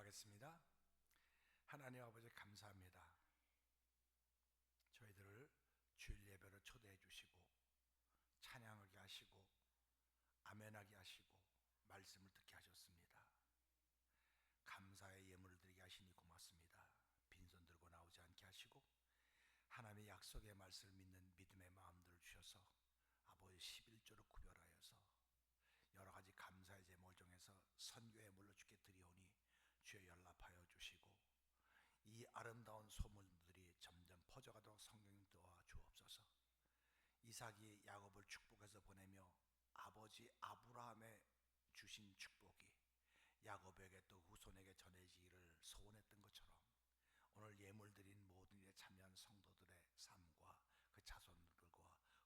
기도하겠습니다. 하나님 아버지 감사합니다. 저희들을 주일 예배로 초대해 주시고 찬양하게 하시고 아멘하게 하시고 말씀을 듣게 하셨습니다. 감사의 예물을 드리게 하시니 고맙습니다. 빈손 들고 나오지 않게 하시고 하나님의 약속의 말씀을 믿는 믿음의 마음들을 주셔서 아버지 11조를 구별하여서 여러 가지 감사의 제목을 정해서 선교의 물로 주께 드리오니 주여 연락하여 주시고 이 아름다운 소문들이 점점 퍼져가도록 성령님 도와 주옵소서. 이삭이 야곱을 축복해서 보내며 아버지 아브라함의 주신 축복이 야곱에게 또 후손에게 전해지기를 소원했던 것처럼 오늘 예물 드린 모든 일에 참여한 성도들의 삶과 그 자손들과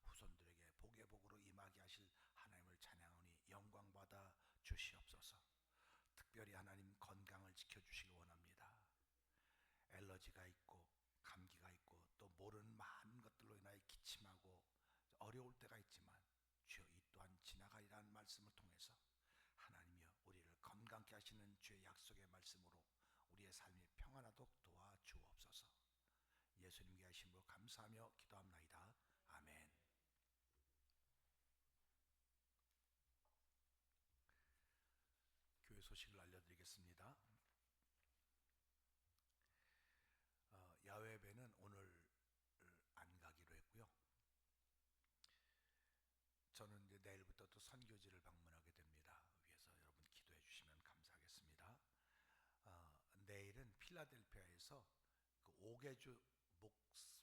후손들에게 복의 복으로 임하게 하실 하나님을 찬양하니 영광받아 주시옵소서. 특별히 하나님 건강을 지켜주시기 원합니다. 엘러지가 있고 감기가 있고 또 모르는 많은 것들로 인하여 기침하고 어려울 때가 있지만 주여 이 또한 지나가리라는 말씀을 통해서 하나님이여 우리를 건강케 하시는 주의 약속의 말씀으로 우리의 삶이 평안하도록 도와주옵소서. 예수님께 하심으로 감사하며 기도합나이다. 아멘. 교회 소식을 알려드리겠습니다. 야외배는 오늘 안 가기로 했고요. 저는 이제 내일부터 또 선교지를 방문하게 됩니다. 위해서 여러분 기도해 주시면 감사하겠습니다. 내일은 필라델피아에서 그 5개주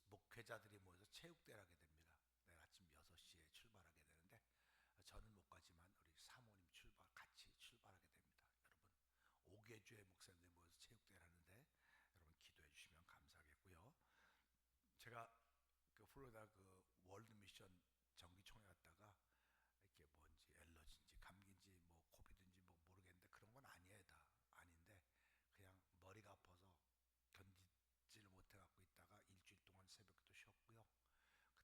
목회자들이 모여서 체육대회를 하게 됩니다. 내일 아침 6시에 출발하게 되는데 저는 못 가지만 우리 사모님 같이 출발하게 됩니다. 여러분 5개주의 목사님들이 모여서 체육대회를 하는데 여러분 기도해 주시면 감사하겠고요. 제가 그 플로리다 그 월드 미션 정기총회 갔다가 이렇게 뭔지 엘러지인지 감기인지 뭐 코비드인지 뭐 모르겠는데 그런 건 아니에요. 다 아닌데 그냥 머리가 아파서 견디지를 못해 갖고 있다가 일주일 동안 새벽도 쉬었고요.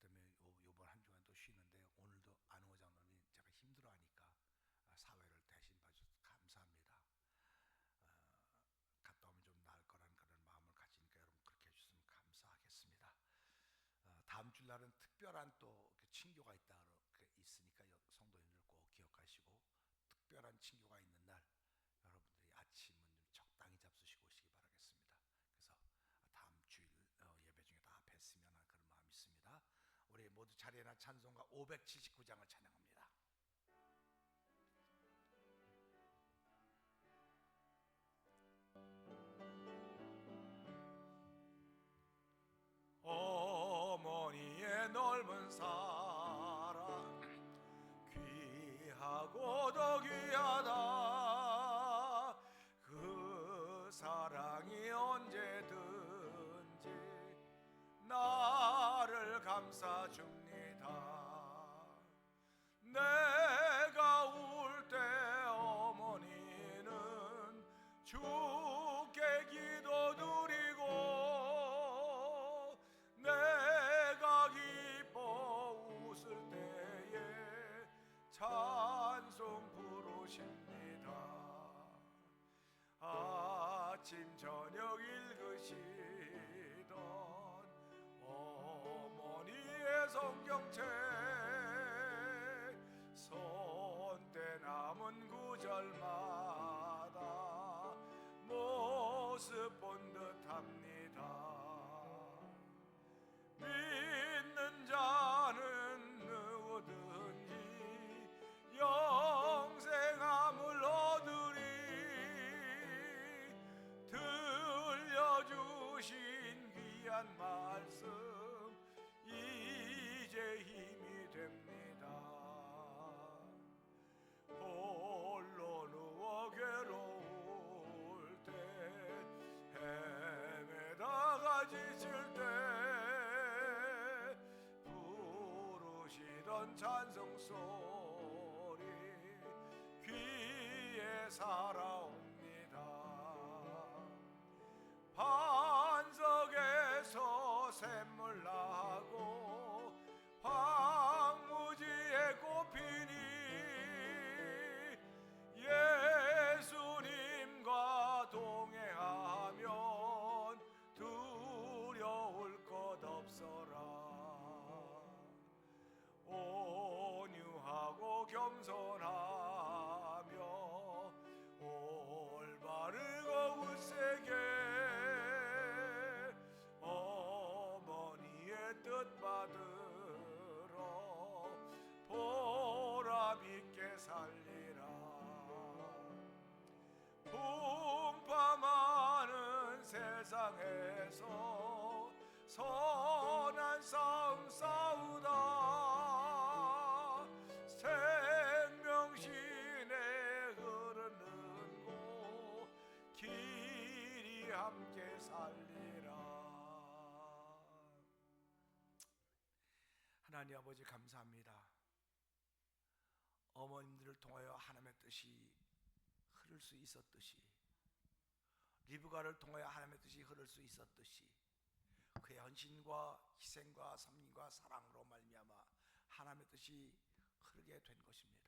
그다음에 요번 한 주간 또 쉬는데 오늘도 안홍호 장로님이 제가 힘들어하니까 사회를 대신 봐주셔서 감사합니다. 갔다 오면 좀 나을 거라는 그런 마음을 가지니까 여러분 그렇게 해주시면 감사하겠습니다. 다음 주 날은 특별한 또 친교가 있으니까 성도님들 꼭 기억하시고 특별한 친교가 있는 날 여러분들이 아침은 좀 적당히 잡수시고 오시기 바라겠습니다. 그래서 다음 주일 예배 중에 다 뵀으면 하는 그런 마음이 있습니다. 우리 모두 자리에나 찬송가 579장을 찬양합니다. 어머니의 넓은 사랑 귀하고도 귀하다. 그 사랑이 언제든지 나를 감싸줍니다. 내가 울 때 어머니는 주께 기도드리고 내가 기뻐 웃을 때에 찬송 부르십니다. 아침 저녁 읽으시던 어머니의 성경책 손때 남은 구절마다 모습 본 듯합니다. 믿는 자는 누구든지 영생함을 얻으리. 들려주신 귀한 말씀 이제 힘이 됩니다. 홀로 누워 괴로울 때 헤매다가 지칠 때 부르시던 찬송 소리 귀에 살아옵니다. 반석에서 샘물 나고 황무지에 꽃피니 예수님과 동행 겸손하며 올바르고 굳세게 어머니의 뜻 받들어 보람 있게 살리라. 풍파많은 세상에서 선한 싸움 싸우다 생명신에 흐르는 곳 길이 함께 살리라. 하나님 아버지 감사합니다. 어머님들을 통하여 하나님의 뜻이 흐를 수 있었듯이, 리브가를 통하여 하나님의 뜻이 흐를 수 있었듯이 그의 헌신과 희생과 섬김과 사랑으로 말미암아 하나님의 뜻이 흐르게 된 것입니다.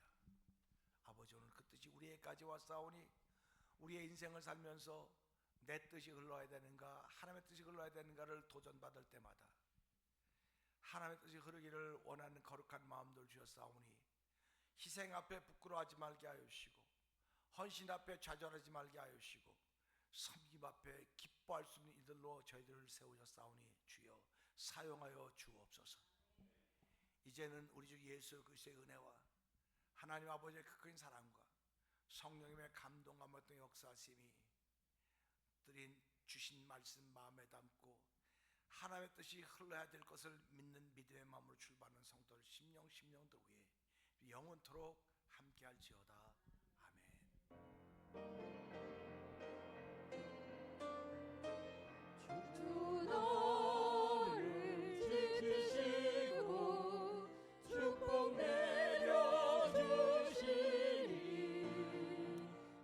아버지, 오늘 그 뜻이 우리에게까지 왔사오니 우리의 인생을 살면서 내 뜻이 흘러야 되는가 하나님의 뜻이 흘러야 되는가를 도전받을 때마다 하나님의 뜻이 흐르기를 원하는 거룩한 마음들 주셨사오니 희생 앞에 부끄러워하지 말게 하여 주시고 헌신 앞에 좌절하지 말게 하여 주시고 섬김 앞에 기뻐할 수 있는 이들로 저희들을 세우셨사오니 주여 사용하여 주옵소서. 이제는 우리 주 예수 그리스도의 은혜와 하나님 아버지의 큰 사랑과 성령님의 감동과 어떤 역사심이 드린 주신 말씀 마음에 담고 하나님의 뜻이 흘러야 될 것을 믿는 믿음의 마음으로 출발하는 성도들 심령들 위해 영원토록 함께할지어다. 주 너를 지키시고 축복 내려주시니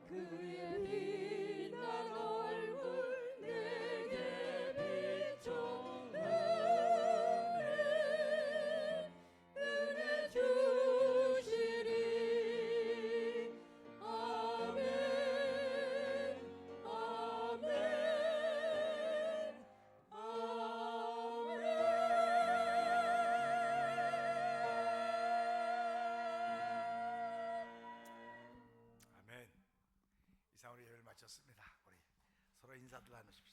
그의 빛난 얼굴 내게 비춰 은혜 주시리. 아멘 아멘 아멘. 이상으로 예배를 마쳤습니다. 우리 서로 인사들 나누십시오.